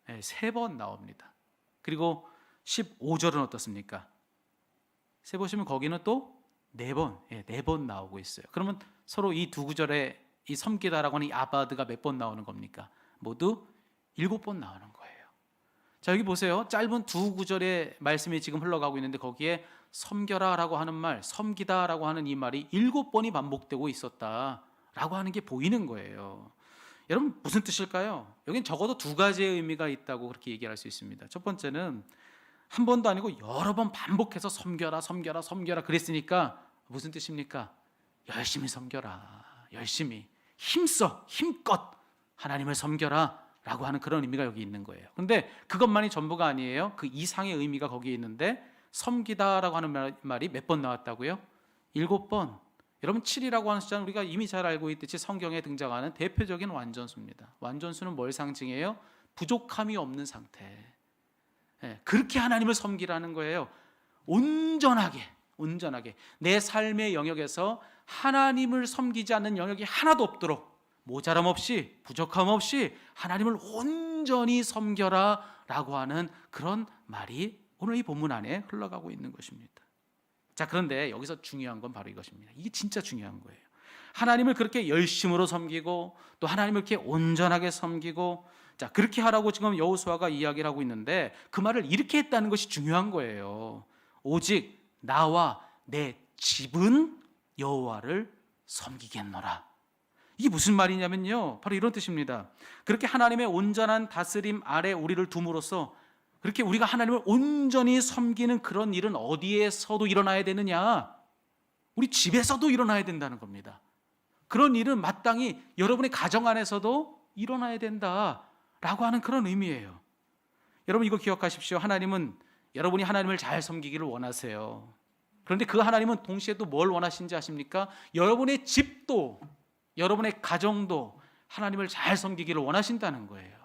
네, 3번 나옵니다. 그리고 15절은 어떻습니까? 세보시면 거기는 또 4번, 4번 나오고 있어요. 그러면 서로 이 두 구절에 이 섬기다라고 하는 이 아바드가 몇 번 나오는 겁니까? 모두 7번 나오는 거예요. 자, 여기 보세요. 짧은 두 구절의 말씀이 지금 흘러가고 있는데 거기에 섬겨라라고 하는 말, 섬기다라고 하는 이 말이 7번이 반복되고 있었다라고 하는 게 보이는 거예요. 여러분, 무슨 뜻일까요? 여긴 적어도 2가지의 의미가 있다고 그렇게 얘기할 수 있습니다. 첫 번째는 한 번도 아니고 여러 번 반복해서 섬겨라, 섬겨라, 섬겨라 그랬으니까 무슨 뜻입니까? 열심히 섬겨라, 열심히 힘써, 힘껏 하나님을 섬겨라 라고 하는 그런 의미가 여기 있는 거예요. 그런데 그것만이 전부가 아니에요. 그 이상의 의미가 거기에 있는데 섬기다라고 하는 말이 몇 번 나왔다고요? 7번. 여러분, 7이라고 하는 숫자는 우리가 이미 잘 알고 있듯이 성경에 등장하는 대표적인 완전수입니다. 완전수는 뭘 상징해요? 부족함이 없는 상태. 그렇게 하나님을 섬기라는 거예요. 온전하게 내 삶의 영역에서 하나님을 섬기지 않는 영역이 하나도 없도록 모자람 없이 부족함 없이 하나님을 온전히 섬겨라 라고 하는 그런 말이 오늘 이 본문 안에 흘러가고 있는 것입니다. 자, 그런데 여기서 중요한 건 바로 이것입니다. 이게 진짜 중요한 거예요. 하나님을 그렇게 열심으로 섬기고 또 하나님을 이렇게 온전하게 섬기고, 자, 그렇게 하라고 지금 여호수아가 이야기를 하고 있는데 그 말을 이렇게 했다는 것이 중요한 거예요. 오직 나와 내 집은 여호와를 섬기겠노라. 이게 무슨 말이냐면요, 바로 이런 뜻입니다. 그렇게 하나님의 온전한 다스림 아래 우리를 둠으로써 그렇게 우리가 하나님을 온전히 섬기는 그런 일은 어디에서도 일어나야 되느냐? 우리 집에서도 일어나야 된다는 겁니다. 그런 일은 마땅히 여러분의 가정 안에서도 일어나야 된다라고 하는 그런 의미예요. 여러분, 이거 기억하십시오. 하나님은 여러분이 하나님을 잘 섬기기를 원하세요. 그런데 그 하나님은 동시에 또 뭘 원하시는지 아십니까? 여러분의 집도 여러분의 가정도 하나님을 잘 섬기기를 원하신다는 거예요.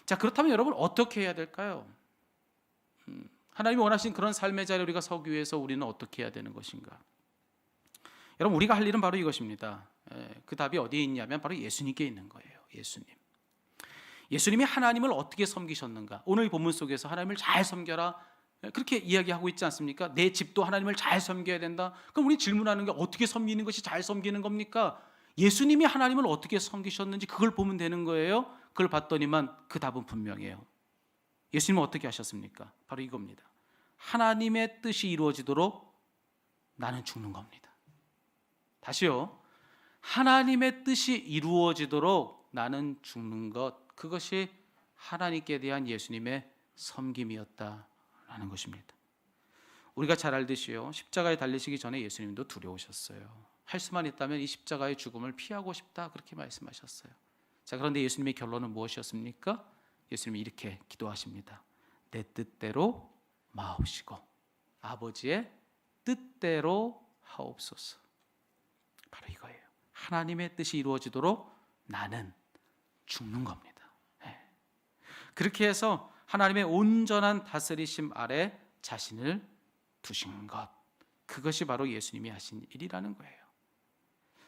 자, 그렇다면 여러분 어떻게 해야 될까요? 하나님이 원하신 그런 삶의 자리에 우리가 서기 위해서 우리는 어떻게 해야 되는 것인가? 여러분, 우리가 할 일은 바로 이것입니다. 그 답이 어디에 있냐면 바로 예수님께 있는 거예요. 예수님이 하나님을 어떻게 섬기셨는가? 오늘 이 본문 속에서 하나님을 잘 섬겨라 그렇게 이야기하고 있지 않습니까? 내 집도 하나님을 잘 섬겨야 된다. 그럼 우리 질문하는 게 어떻게 섬기는 것이 잘 섬기는 겁니까? 예수님이 하나님을 어떻게 섬기셨는지 그걸 보면 되는 거예요. 그걸 봤더니만 그 답은 분명해요. 예수님은 어떻게 하셨습니까? 바로 이겁니다. 하나님의 뜻이 이루어지도록 나는 죽는 겁니다. 다시요. 하나님의 뜻이 이루어지도록 나는 죽는 것, 그것이 하나님께 대한 예수님의 섬김이었다라는 것입니다. 우리가 잘 알듯이요, 십자가에 달리시기 전에 예수님도 두려우셨어요. 할 수만 있다면 이 십자가의 죽음을 피하고 싶다, 그렇게 말씀하셨어요. 자, 그런데 예수님의 결론은 무엇이었습니까? 예수님이 이렇게 기도하십니다. 내 뜻대로 마옵시고 아버지의 뜻대로 하옵소서. 바로 이거예요. 하나님의 뜻이 이루어지도록 나는 죽는 겁니다. 네. 그렇게 해서 하나님의 온전한 다스리심 아래 자신을 두신 것, 그것이 바로 예수님이 하신 일이라는 거예요.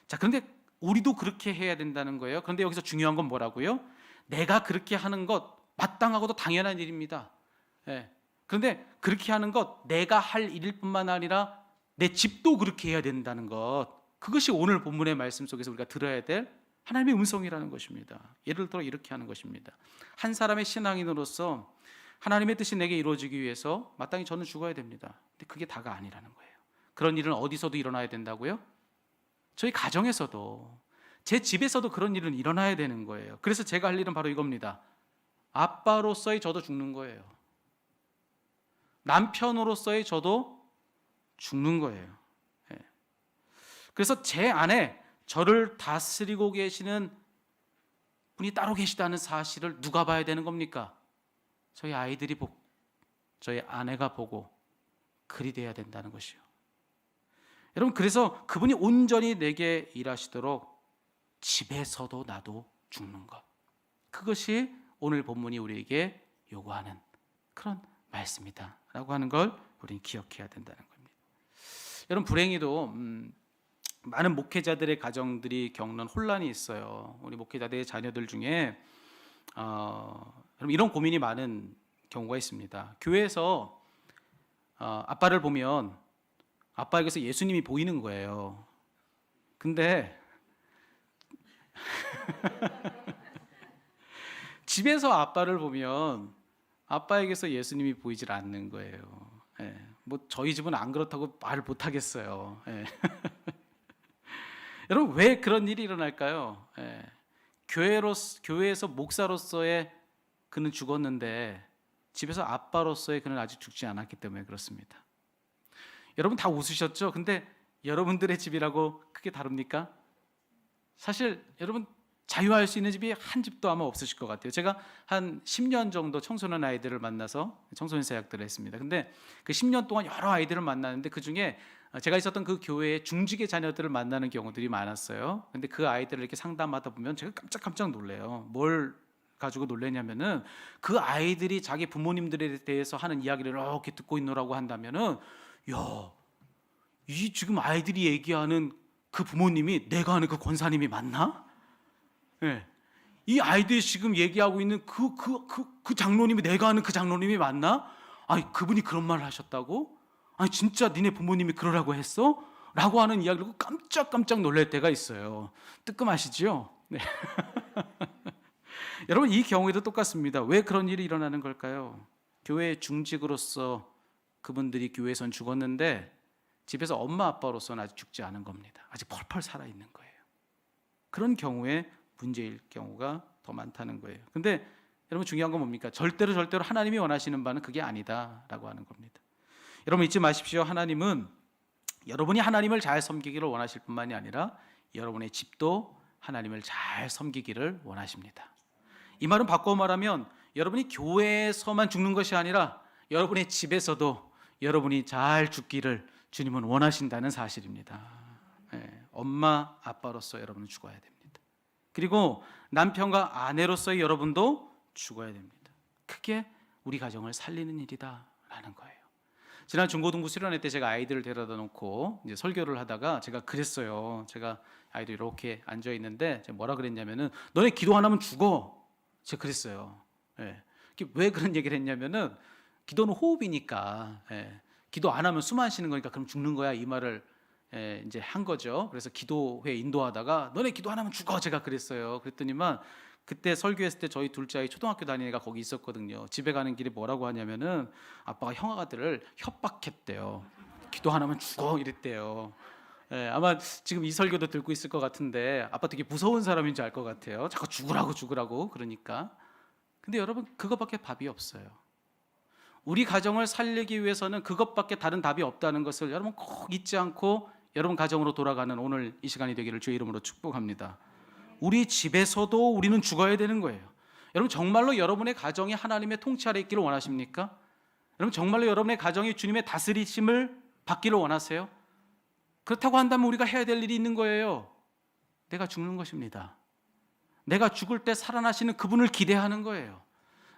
자, 그런데 우리도 그렇게 해야 된다는 거예요. 그런데 여기서 중요한 건 뭐라고요? 내가 그렇게 하는 것 마땅하고도 당연한 일입니다. 예. 그런데 그렇게 하는 것, 내가 할 일일 뿐만 아니라 내 집도 그렇게 해야 된다는 것, 그것이 오늘 본문의 말씀 속에서 우리가 들어야 될 하나님의 음성이라는 것입니다. 예를 들어 이렇게 하는 것입니다. 한 사람의 신앙인으로서 하나님의 뜻이 내게 이루어지기 위해서 마땅히 저는 죽어야 됩니다. 근데 그게 다가 아니라는 거예요. 그런 일은 어디서도 일어나야 된다고요? 저희 가정에서도, 제 집에서도 그런 일은 일어나야 되는 거예요. 그래서 제가 할 일은 바로 이겁니다. 아빠로서의 저도 죽는 거예요. 남편으로서의 저도 죽는 거예요. 그래서 제 안에 저를 다스리고 계시는 분이 따로 계시다는 사실을 누가 봐야 되는 겁니까? 저희 아이들이 보고, 저희 아내가 보고 그리 돼야 된다는 것이요. 여러분, 그래서 그분이 온전히 내게 일하시도록 집에서도 나도 죽는 것, 그것이 오늘 본문이 우리에게 요구하는 그런 말씀이다 라고 하는 걸 우리는 기억해야 된다는 겁니다. 여러분, 불행히도 많은 목회자들의 가정들이 겪는 혼란이 있어요. 우리 목회자들의 자녀들 중에 여러분, 이런 고민이 많은 경우가 있습니다. 교회에서 아빠를 보면 아빠에게서 예수님이 보이는 거예요. 근데 집에서 아빠를 보면 아빠에게서 예수님이 보이질 않는 거예요. 예. 뭐 저희 집은 안 그렇다고 말을 못 하겠어요. 예. 여러분, 왜 그런 일이 일어날까요? 예. 교회에서 목사로서의 그는 죽었는데 집에서 아빠로서의 그는 아직 죽지 않았기 때문에 그렇습니다. 여러분 다 웃으셨죠? 근데 여러분들의 집이라고 크게 다릅니까? 사실 여러분 자유할 수 있는 집이 한 집도 아마 없으실 것 같아요. 제가 한 10년 정도 청소년 아이들을 만나서 청소년 사역들을 했습니다. 근데 그 10년 동안 여러 아이들을 만나는데 그 중에 제가 있었던 그 교회의 중직의 자녀들을 만나는 경우들이 많았어요. 근데 그 아이들을 이렇게 상담하다 보면 제가 깜짝 놀래요. 뭘 가지고 놀래냐면은 그 아이들이 자기 부모님들에 대해서 하는 이야기를 이렇게 듣고 있노라고 한다면은, 야, 이 지금 아이들이 얘기하는 그 부모님이 내가 아는 그 권사님이 맞나? 예. 이 아이들이 지금 얘기하고 있는 그 장로님이 내가 아는 그 장로님이 맞나? 아니, 그분이 그런 말을 하셨다고? 아니, 진짜 니네 부모님이 그러라고 했어? 라고 하는 이야기를 깜짝 놀랄 때가 있어요. 뜨끔하시죠? 네. 여러분, 이 경우에도 똑같습니다. 왜 그런 일이 일어나는 걸까요? 교회의 중직으로서 그분들이 교회에선 죽었는데 집에서 엄마 아빠로서는 아직 죽지 않은 겁니다. 아직 펄펄 살아있는 거예요. 그런 경우에 문제일 경우가 더 많다는 거예요. 근데 여러분, 중요한 건 뭡니까? 절대로 하나님이 원하시는 바는 그게 아니다라고 하는 겁니다. 여러분, 잊지 마십시오. 하나님은 여러분이 하나님을 잘 섬기기를 원하실 뿐만이 아니라 여러분의 집도 하나님을 잘 섬기기를 원하십니다. 이 말은 바꿔 말하면 여러분이 교회에서만 죽는 것이 아니라 여러분의 집에서도 여러분이 잘 죽기를 주님은 원하신다는 사실입니다. 네, 엄마, 아빠로서 여러분은 죽어야 됩니다. 그리고 남편과 아내로서의 여러분도 죽어야 됩니다. 그게 우리 가정을 살리는 일이다라는 거예요. 지난 중고등부 수련회 때 제가 아이들을 데려다 놓고 이제 설교를 하다가 제가 그랬어요. 제가 아이들이 이렇게 앉아 있는데 제가 뭐라 그랬냐면은, 너네 기도 안 하면 죽어. 제가 그랬어요. 예. 왜 그런 얘기를 했냐면은, 기도는 호흡이니까, 예. 기도 안 하면 숨 안 쉬는 거니까 그럼 죽는 거야, 이 말을 이제 한 거죠. 그래서 기도회 인도하다가 너네 기도 안 하면 죽어 제가 그랬어요. 그랬더니만 그때 설교했을 때 저희 둘째 아이 초등학교 다니는 애가 거기 있었거든요. 집에 가는 길에 뭐라고 하냐면은 아빠가 형아들을 협박했대요. 기도 안 하면 죽어 이랬대요. 아마 지금 이 설교도 듣고 있을 것 같은데 아빠 되게 무서운 사람인 줄 알 것 같아요. 자꾸 죽으라고 그러니까. 근데 여러분 그것밖에 답이 없어요. 우리 가정을 살리기 위해서는 그것밖에 다른 답이 없다는 것을 여러분 꼭 잊지 않고 여러분 가정으로 돌아가는 오늘 이 시간이 되기를 주의 이름으로 축복합니다. 우리 집에서도 우리는 죽어야 되는 거예요. 여러분 정말로 여러분의 가정이 하나님의 통치 아래 있기를 원하십니까? 여러분 정말로 여러분의 가정이 주님의 다스리심을 받기를 원하세요? 그렇다고 한다면 우리가 해야 될 일이 있는 거예요. 내가 죽는 것입니다. 내가 죽을 때 살아나시는 그분을 기대하는 거예요.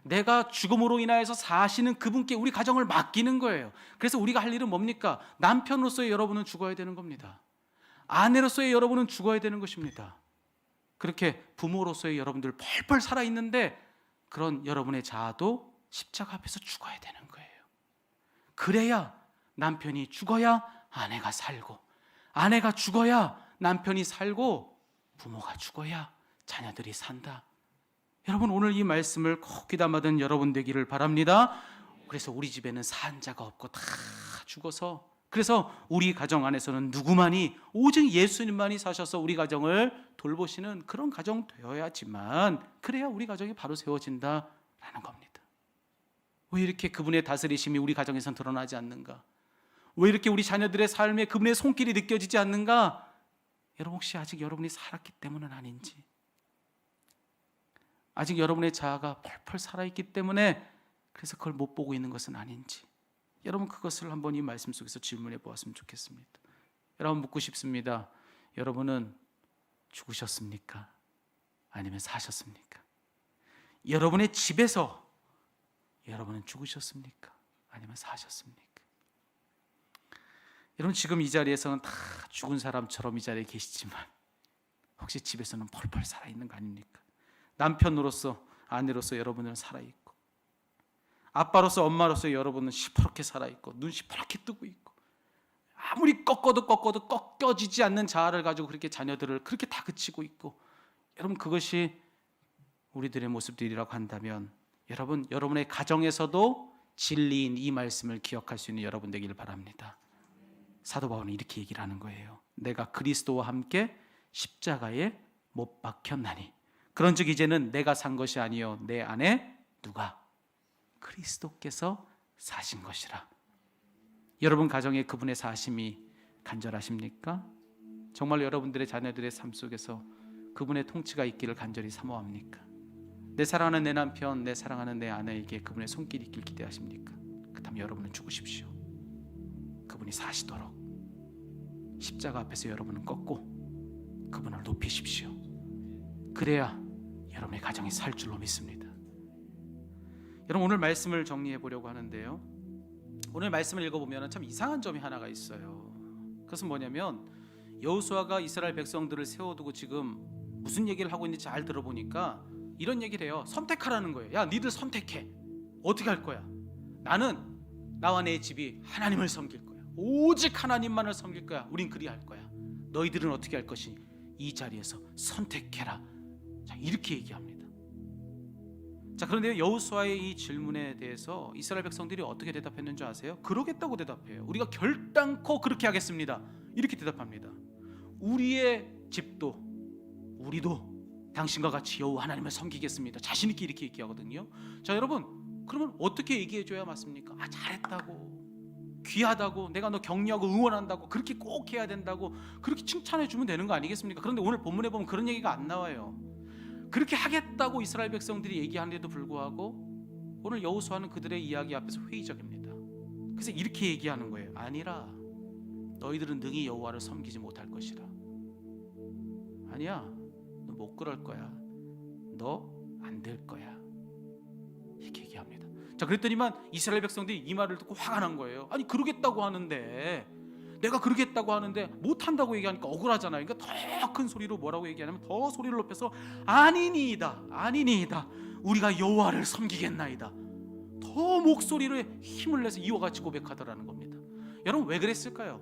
내가 죽음으로 인하여서 사시는 그분께 우리 가정을 맡기는 거예요. 그래서 우리가 할 일은 뭡니까? 남편으로서의 여러분은 죽어야 되는 겁니다. 아내로서의 여러분은 죽어야 되는 것입니다. 그렇게 부모로서의 여러분들 펄펄 살아있는데 그런 여러분의 자아도 십자가 앞에서 죽어야 되는 거예요. 그래야 남편이 죽어야 아내가 살고, 아내가 죽어야 남편이 살고, 부모가 죽어야 자녀들이 산다. 여러분 오늘 이 말씀을 꼭 귀담아든 여러분 되기를 바랍니다. 그래서 우리 집에는 산 자가 없고 다 죽어서, 그래서 우리 가정 안에서는 누구만이 오직 예수님만이 사셔서 우리 가정을 돌보시는 그런 가정 되어야지만, 그래야 우리 가정이 바로 세워진다라는 겁니다. 왜 이렇게 그분의 다스리심이 우리 가정에선 드러나지 않는가? 왜 이렇게 우리 자녀들의 삶에 그분의 손길이 느껴지지 않는가? 여러분 혹시 아직 여러분이 살았기 때문은 아닌지, 아직 여러분의 자아가 펄펄 살아있기 때문에 그래서 그걸 못 보고 있는 것은 아닌지, 여러분 그것을 한번 이 말씀 속에서 질문해 보았으면 좋겠습니다. 여러분 묻고 싶습니다. 여러분은 죽으셨습니까? 아니면 사셨습니까? 여러분의 집에서 여러분은 죽으셨습니까? 아니면 사셨습니까? 여러분 지금 이 자리에서는 다 죽은 사람처럼 이 자리에 계시지만 혹시 집에서는 펄펄 살아있는 거 아닙니까? 남편으로서 아내로서 여러분은 살아있고, 아빠로서 엄마로서 여러분은 시퍼렇게 살아있고, 눈 시퍼렇게 뜨고 있고, 아무리 꺾어도 꺾여지지 않는 자아를 가지고 그렇게 자녀들을 그렇게 다그치고 있고, 여러분 그것이 우리들의 모습들이라고 한다면 여러분 여러분의 가정에서도 진리인 이 말씀을 기억할 수 있는 여러분 되기를 바랍니다. 사도 바울은 이렇게 얘기를 하는 거예요. 내가 그리스도와 함께 십자가에 못 박혔나니 그런즉 이제는 내가 산 것이 아니요 내 안에 누가? 그리스도께서 사신 것이라. 여러분 가정에 그분의 사심이 간절하십니까? 정말 여러분들의 자녀들의 삶 속에서 그분의 통치가 있기를 간절히 사모합니까? 내 사랑하는 내 남편, 내 사랑하는 내 아내에게 그분의 손길이 있길 기대하십니까? 그렇다면 여러분은 죽으십시오. 그분이 사시도록 십자가 앞에서 여러분은 꺾고 그분을 높이십시오. 그래야 여러분의 가정이 살 줄로 믿습니다. 여러분 오늘 말씀을 정리해 보려고 하는데요, 오늘 말씀을 읽어보면 참 이상한 점이 하나가 있어요. 그것은 뭐냐면 여호수아가 이스라엘 백성들을 세워두고 지금 무슨 얘기를 하고 있는지 잘 들어보니까 이런 얘기를 해요. 선택하라는 거예요. 야 니들 선택해. 어떻게 할 거야? 나는 나와 내 집이 하나님을 섬길 거야. 오직 하나님만을 섬길 거야. 우린 그리할 거야. 너희들은 어떻게 할 것이? 이 자리에서 선택해라. 자, 이렇게 얘기합니다. 자, 그런데 여호수아의 이 질문에 대해서 이스라엘 백성들이 어떻게 대답했는 줄 아세요? 그러겠다고 대답해요. 우리가 결단코 그렇게 하겠습니다. 이렇게 대답합니다. 우리의 집도 우리도 당신과 같이 여호와 하나님을 섬기겠습니다. 자신 있게 이렇게 얘기하거든요. 자, 여러분 그러면 어떻게 얘기해 줘야 맞습니까? 아, 잘했다고, 귀하다고, 내가 너 격려하고 응원한다고, 그렇게 꼭 해야 된다고 그렇게 칭찬해 주면 되는 거 아니겠습니까? 그런데 오늘 본문에 보면 그런 얘기가 안 나와요. 그렇게 하겠다고 이스라엘 백성들이 얘기하는데도 불구하고 오늘 여호수아는 그들의 이야기 앞에서 회의적입니다. 그래서 이렇게 얘기하는 거예요. 아니라 너희들은 능히 여호와를 섬기지 못할 것이라. 아니야, 너 못 그럴 거야. 너 안 될 거야. 이렇게 얘기합니다. 자, 그랬더니만 이스라엘 백성들이 이 말을 듣고 화가 난 거예요. 아니 그러겠다고 하는데, 내가 그러겠다고 하는데 못한다고 얘기하니까 억울하잖아요. 그러니까 더 큰 소리로 뭐라고 얘기하냐면 더 소리를 높여서 아니니이다, 아니니이다, 우리가 여호와를 섬기겠나이다. 더 목소리로 힘을 내서 이와 같이 고백하더라는 겁니다. 여러분 왜 그랬을까요?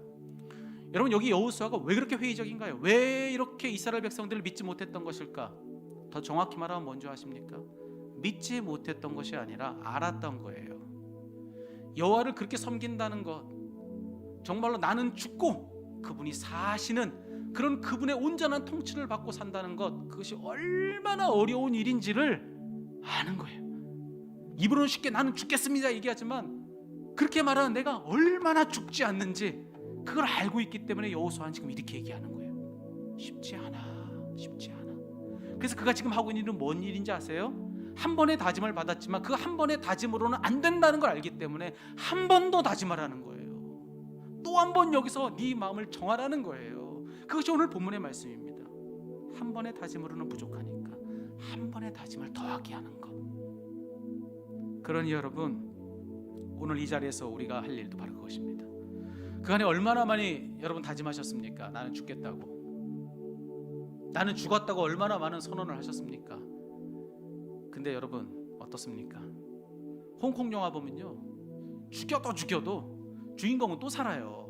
여러분, 여기 여호수아가 왜 그렇게 회의적인가요? 왜 이렇게 이스라엘 백성들을 믿지 못했던 것일까? 더 정확히 말하면 뭔지 아십니까? 믿지 못했던 것이 아니라 알았던 거예요. 여호와를 그렇게 섬긴다는 것, 정말로 나는 죽고 그분이 사시는 그런 그분의 온전한 통치를 받고 산다는 것, 그것이 얼마나 어려운 일인지를 아는 거예요. 입으로는 쉽게 나는 죽겠습니다 얘기하지만 그렇게 말하는 내가 얼마나 죽지 않는지 그걸 알고 있기 때문에 여호수아는 지금 이렇게 얘기하는 거예요. 쉽지 않아, 쉽지 않아. 그래서 그가 지금 하고 있는 일은 뭔 일인지 아세요? 한 번의 다짐을 받았지만 그 한 번의 다짐으로는 안 된다는 걸 알기 때문에 한 번 더 다짐하라는 거예요. 또 한 번 여기서 네 마음을 정하라는 거예요. 그것이 오늘 본문의 말씀입니다. 한 번의 다짐으로는 부족하니까 한 번의 다짐을 더하게 하는 것. 그러니 여러분, 오늘 이 자리에서 우리가 할 일도 바로 그것입니다. 그 안에 얼마나 많이 여러분 다짐하셨습니까? 나는 죽겠다고, 나는 죽었다고 얼마나 많은 선언을 하셨습니까? 근데 여러분 어떻습니까? 홍콩 영화 보면요, 죽여도 주인공은 또 살아요.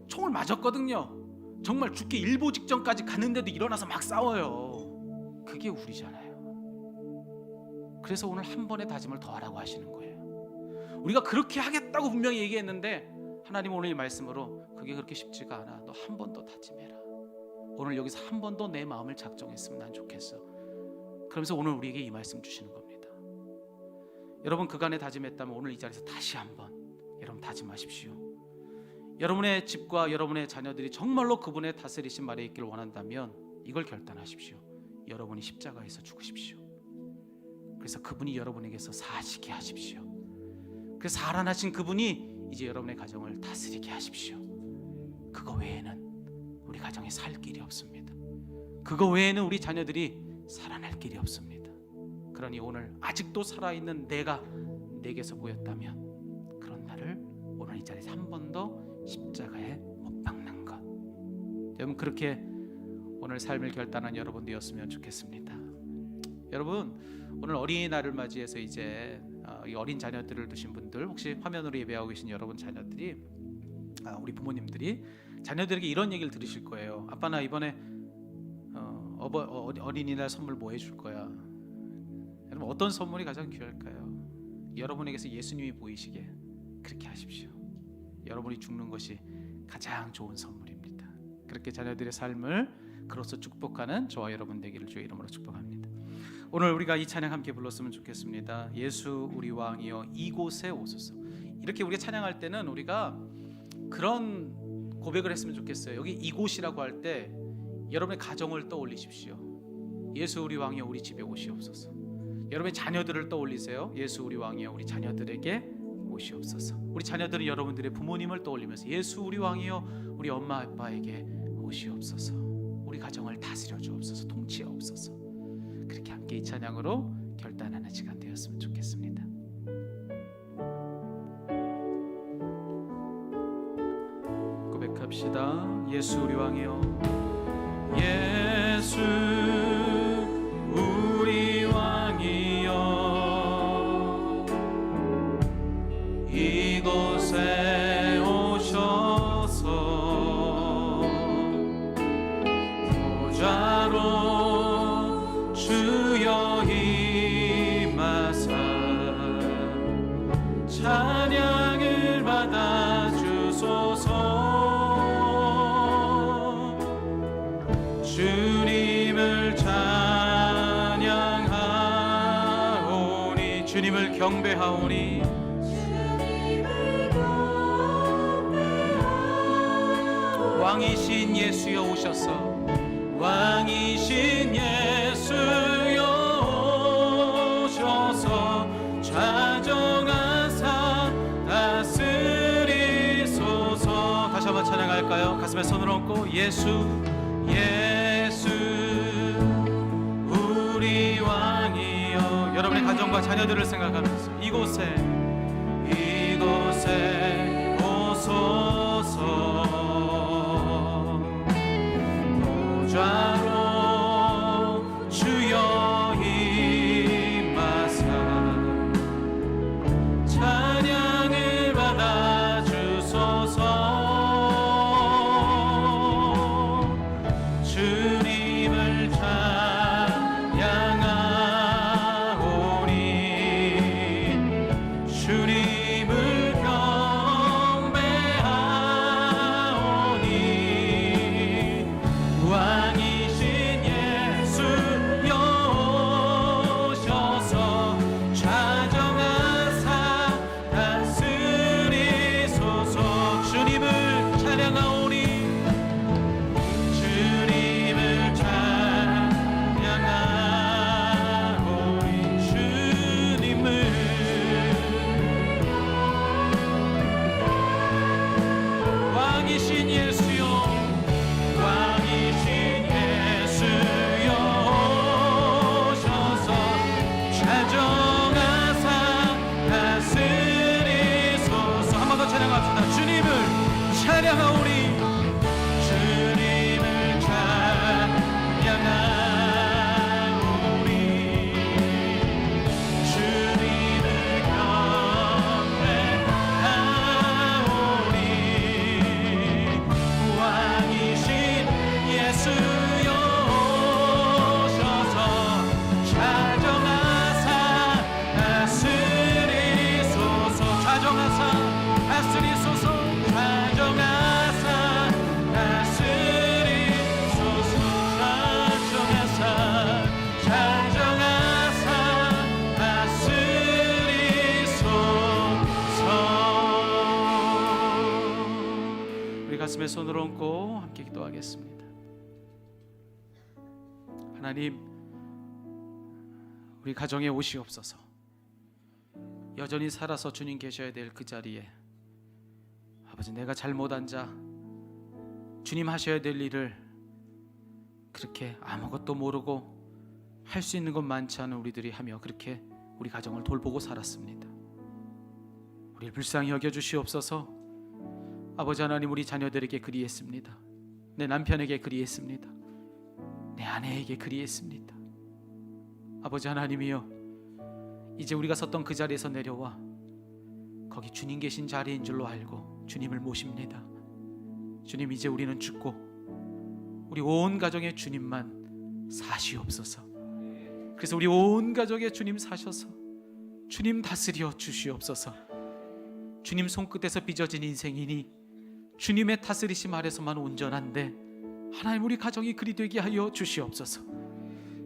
총을 맞았거든요. 정말 죽기 일보 직전까지 갔는데도 일어나서 막 싸워요. 그게 우리잖아요. 그래서 오늘 한 번의 다짐을 더 하라고 하시는 거예요. 우리가 그렇게 하겠다고 분명히 얘기했는데 하나님 오늘 이 말씀으로 그게 그렇게 쉽지가 않아. 너 한 번 더 다짐해라. 오늘 여기서 한 번 더 내 마음을 작정했으면 난 좋겠어. 그러면서 오늘 우리에게 이 말씀 주시는 겁니다. 여러분, 그간에 다짐했다면 오늘 이 자리에서 다시 한번 여러분 다짐하십시오. 여러분의 집과 여러분의 자녀들이 정말로 그분의 다스리신 말에 있기를 원한다면 이걸 결단하십시오. 여러분이 십자가에서 죽으십시오. 그래서 그분이 여러분에게서 사시게 하십시오. 그래서 살아나신 그분이 이제 여러분의 가정을 다스리게 하십시오. 그거 외에는 우리 가정에 살 길이 없습니다. 그거 외에는 우리 자녀들이 살아날 길이 없습니다. 그러니 오늘 아직도 살아있는 내가 내게서 보였다면 그런 나를 오늘 이 자리에서 한 번 더 십자가에 못 박는 것, 여러분 그렇게 오늘 삶을 결단한 여러분 되었으면 좋겠습니다. 여러분, 오늘 어린이날을 맞이해서 이제 이 어린 자녀들을 두신 분들, 혹시 화면으로 예배하고 계신 여러분 자녀들이, 우리 부모님들이 자녀들에게 이런 얘기를 들으실 거예요. 아빠, 나 이번에 어린이날 선물 뭐 해줄 거야? 여러분, 어떤 선물이 가장 귀할까요? 여러분에게서 예수님이 보이시게 그렇게 하십시오. 여러분이 죽는 것이 가장 좋은 선물입니다. 그렇게 자녀들의 삶을 그로써 축복하는 저와 여러분 되기를 주의 이름으로 축복합니다. 오늘 우리가 이 찬양 함께 불렀으면 좋겠습니다. 예수 우리 왕이여 이곳에 오소서. 이렇게 우리가 찬양할 때는 우리가 그런 고백을 했으면 좋겠어요. 여기 이곳이라고 할 때 여러분의 가정을 떠올리십시오. 예수 우리 왕이여 우리 집에 오시옵소서. 여러분의 자녀들을 떠올리세요. 예수 우리 왕이여 우리 자녀들에게 오시옵소서. 우리 자녀들은 여러분들의 부모님을 떠올리면서 예수 우리 왕이여 우리 엄마 아빠에게 오시옵소서. 우리 가정을 다스려 주옵소서. 통치하옵소서. 그렇게 함께 이 찬양으로 결단하는 시간 되었으면 좋겠습니다. 고백합시다. 예수 우리 왕이여, 예수 우리 왕이여 이곳에 오셔서 보좌로 주여 임하사 찬양을 받아 주소서. 주님을 찬양하오니, 주님을 경배하오니, 왕이신 예수여 오셔서, 왕이신 예수여 오셔서 좌정하사 다스리소서. 다시 한번 찬양할까요? 가슴에 손을 얹고 예수 예수 우리 왕이여. 여러분의 가정과 자녀들을 생각하면서 이곳에 오소서. 보좌로 주여 임하사 찬양을 받아 주소서. 왕이신 예수여 왕이신 예수여 오셔서 좌정하사 다스리소서. 한 번 더 찬양합시다. 주님을 찬양하오리 주님을 찬양하오리 주님을 경배하오리 왕이신 예수여 오셔서 좌정하사 다스리소서. 좌정하사 다스리소서. 좌정하사 다스리소서. 좌정하사 좌정하사 다스리소서. 우리 가슴에 손을 얹고 함께 기도하겠습니다. 하나님, 우리 가정에 오시옵소서. 여전히 살아서 주님 계셔야 될 그 자리에 아버지, 내가 잘못 앉아 주님 하셔야 될 일을 그렇게 아무것도 모르고 할 수 있는 것 많지 않은 우리들이 하며 그렇게 우리 가정을 돌보고 살았습니다. 우리를 불쌍히 여겨주시옵소서. 아버지 하나님, 우리 자녀들에게 그리했습니다. 내 남편에게 그리했습니다. 내 아내에게 그리했습니다. 아버지 하나님이여, 이제 우리가 섰던 그 자리에서 내려와 거기 주님 계신 자리인 줄로 알고 주님을 모십니다. 주님, 이제 우리는 죽고 우리 온 가정에 주님만 사시옵소서. 그래서 우리 온 가족에 주님 사셔서 주님 다스려 주시옵소서. 주님 손끝에서 빚어진 인생이니 주님의 다스리심 아래서만 온전한데 하나님, 우리 가정이 그리 되게 하여 주시옵소서.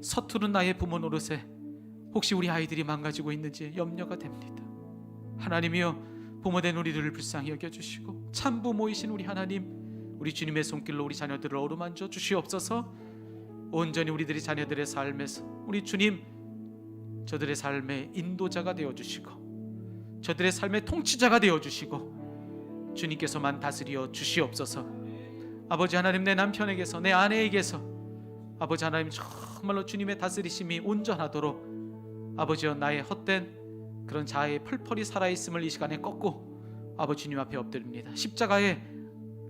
서투른 나의 부모 노릇에 혹시 우리 아이들이 망가지고 있는지 염려가 됩니다. 하나님이여, 부모된 우리들을 불쌍히 여겨주시고 참 부모이신 우리 하나님, 우리 주님의 손길로 우리 자녀들을 어루만져 주시옵소서. 온전히 우리들이 자녀들의 삶에서 우리 주님, 저들의 삶의 인도자가 되어주시고 저들의 삶의 통치자가 되어주시고 주님께서만 다스려 주시옵소서. 아버지 하나님, 내 남편에게서 내 아내에게서 아버지 하나님, 정말로 주님의 다스리심이 온전하도록 아버지여, 나의 헛된 그런 자아의 펄펄이 살아있음을 이 시간에 꺾고 아버지 주님 앞에 엎드립니다. 십자가에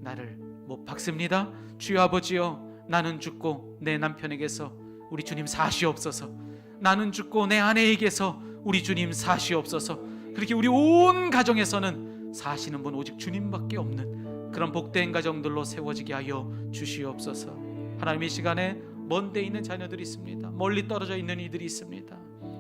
나를 못 박습니다. 주여 아버지여, 나는 죽고 내 남편에게서 우리 주님 사시옵소서. 나는 죽고 내 아내에게서 우리 주님 사시옵소서. 그렇게 우리 온 가정에서는 사시는 분 오직 주님밖에 없는 그런 복된 가정들로 세워지게 하여 주시옵소서. 하나님, 이 시간에 먼 데 있는 자녀들이 있습니다. 멀리 떨어져 있는 이들이 있습니다.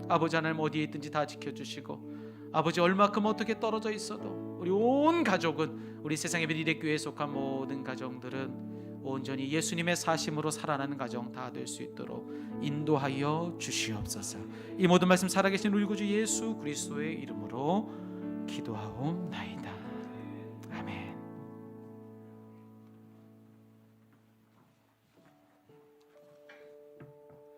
아버지 하나님, 어디에 있든지 다 지켜주시고 아버지, 얼마큼 어떻게 떨어져 있어도 우리 온 가족은, 우리 세상의 미래교회에 속한 모든 가정들은 온전히 예수님의 사심으로 살아나는 가정 다 될 수 있도록 인도하여 주시옵소서. 이 모든 말씀 살아계신 우리 구주 예수 그리스도의 이름으로 기도하옵나이다.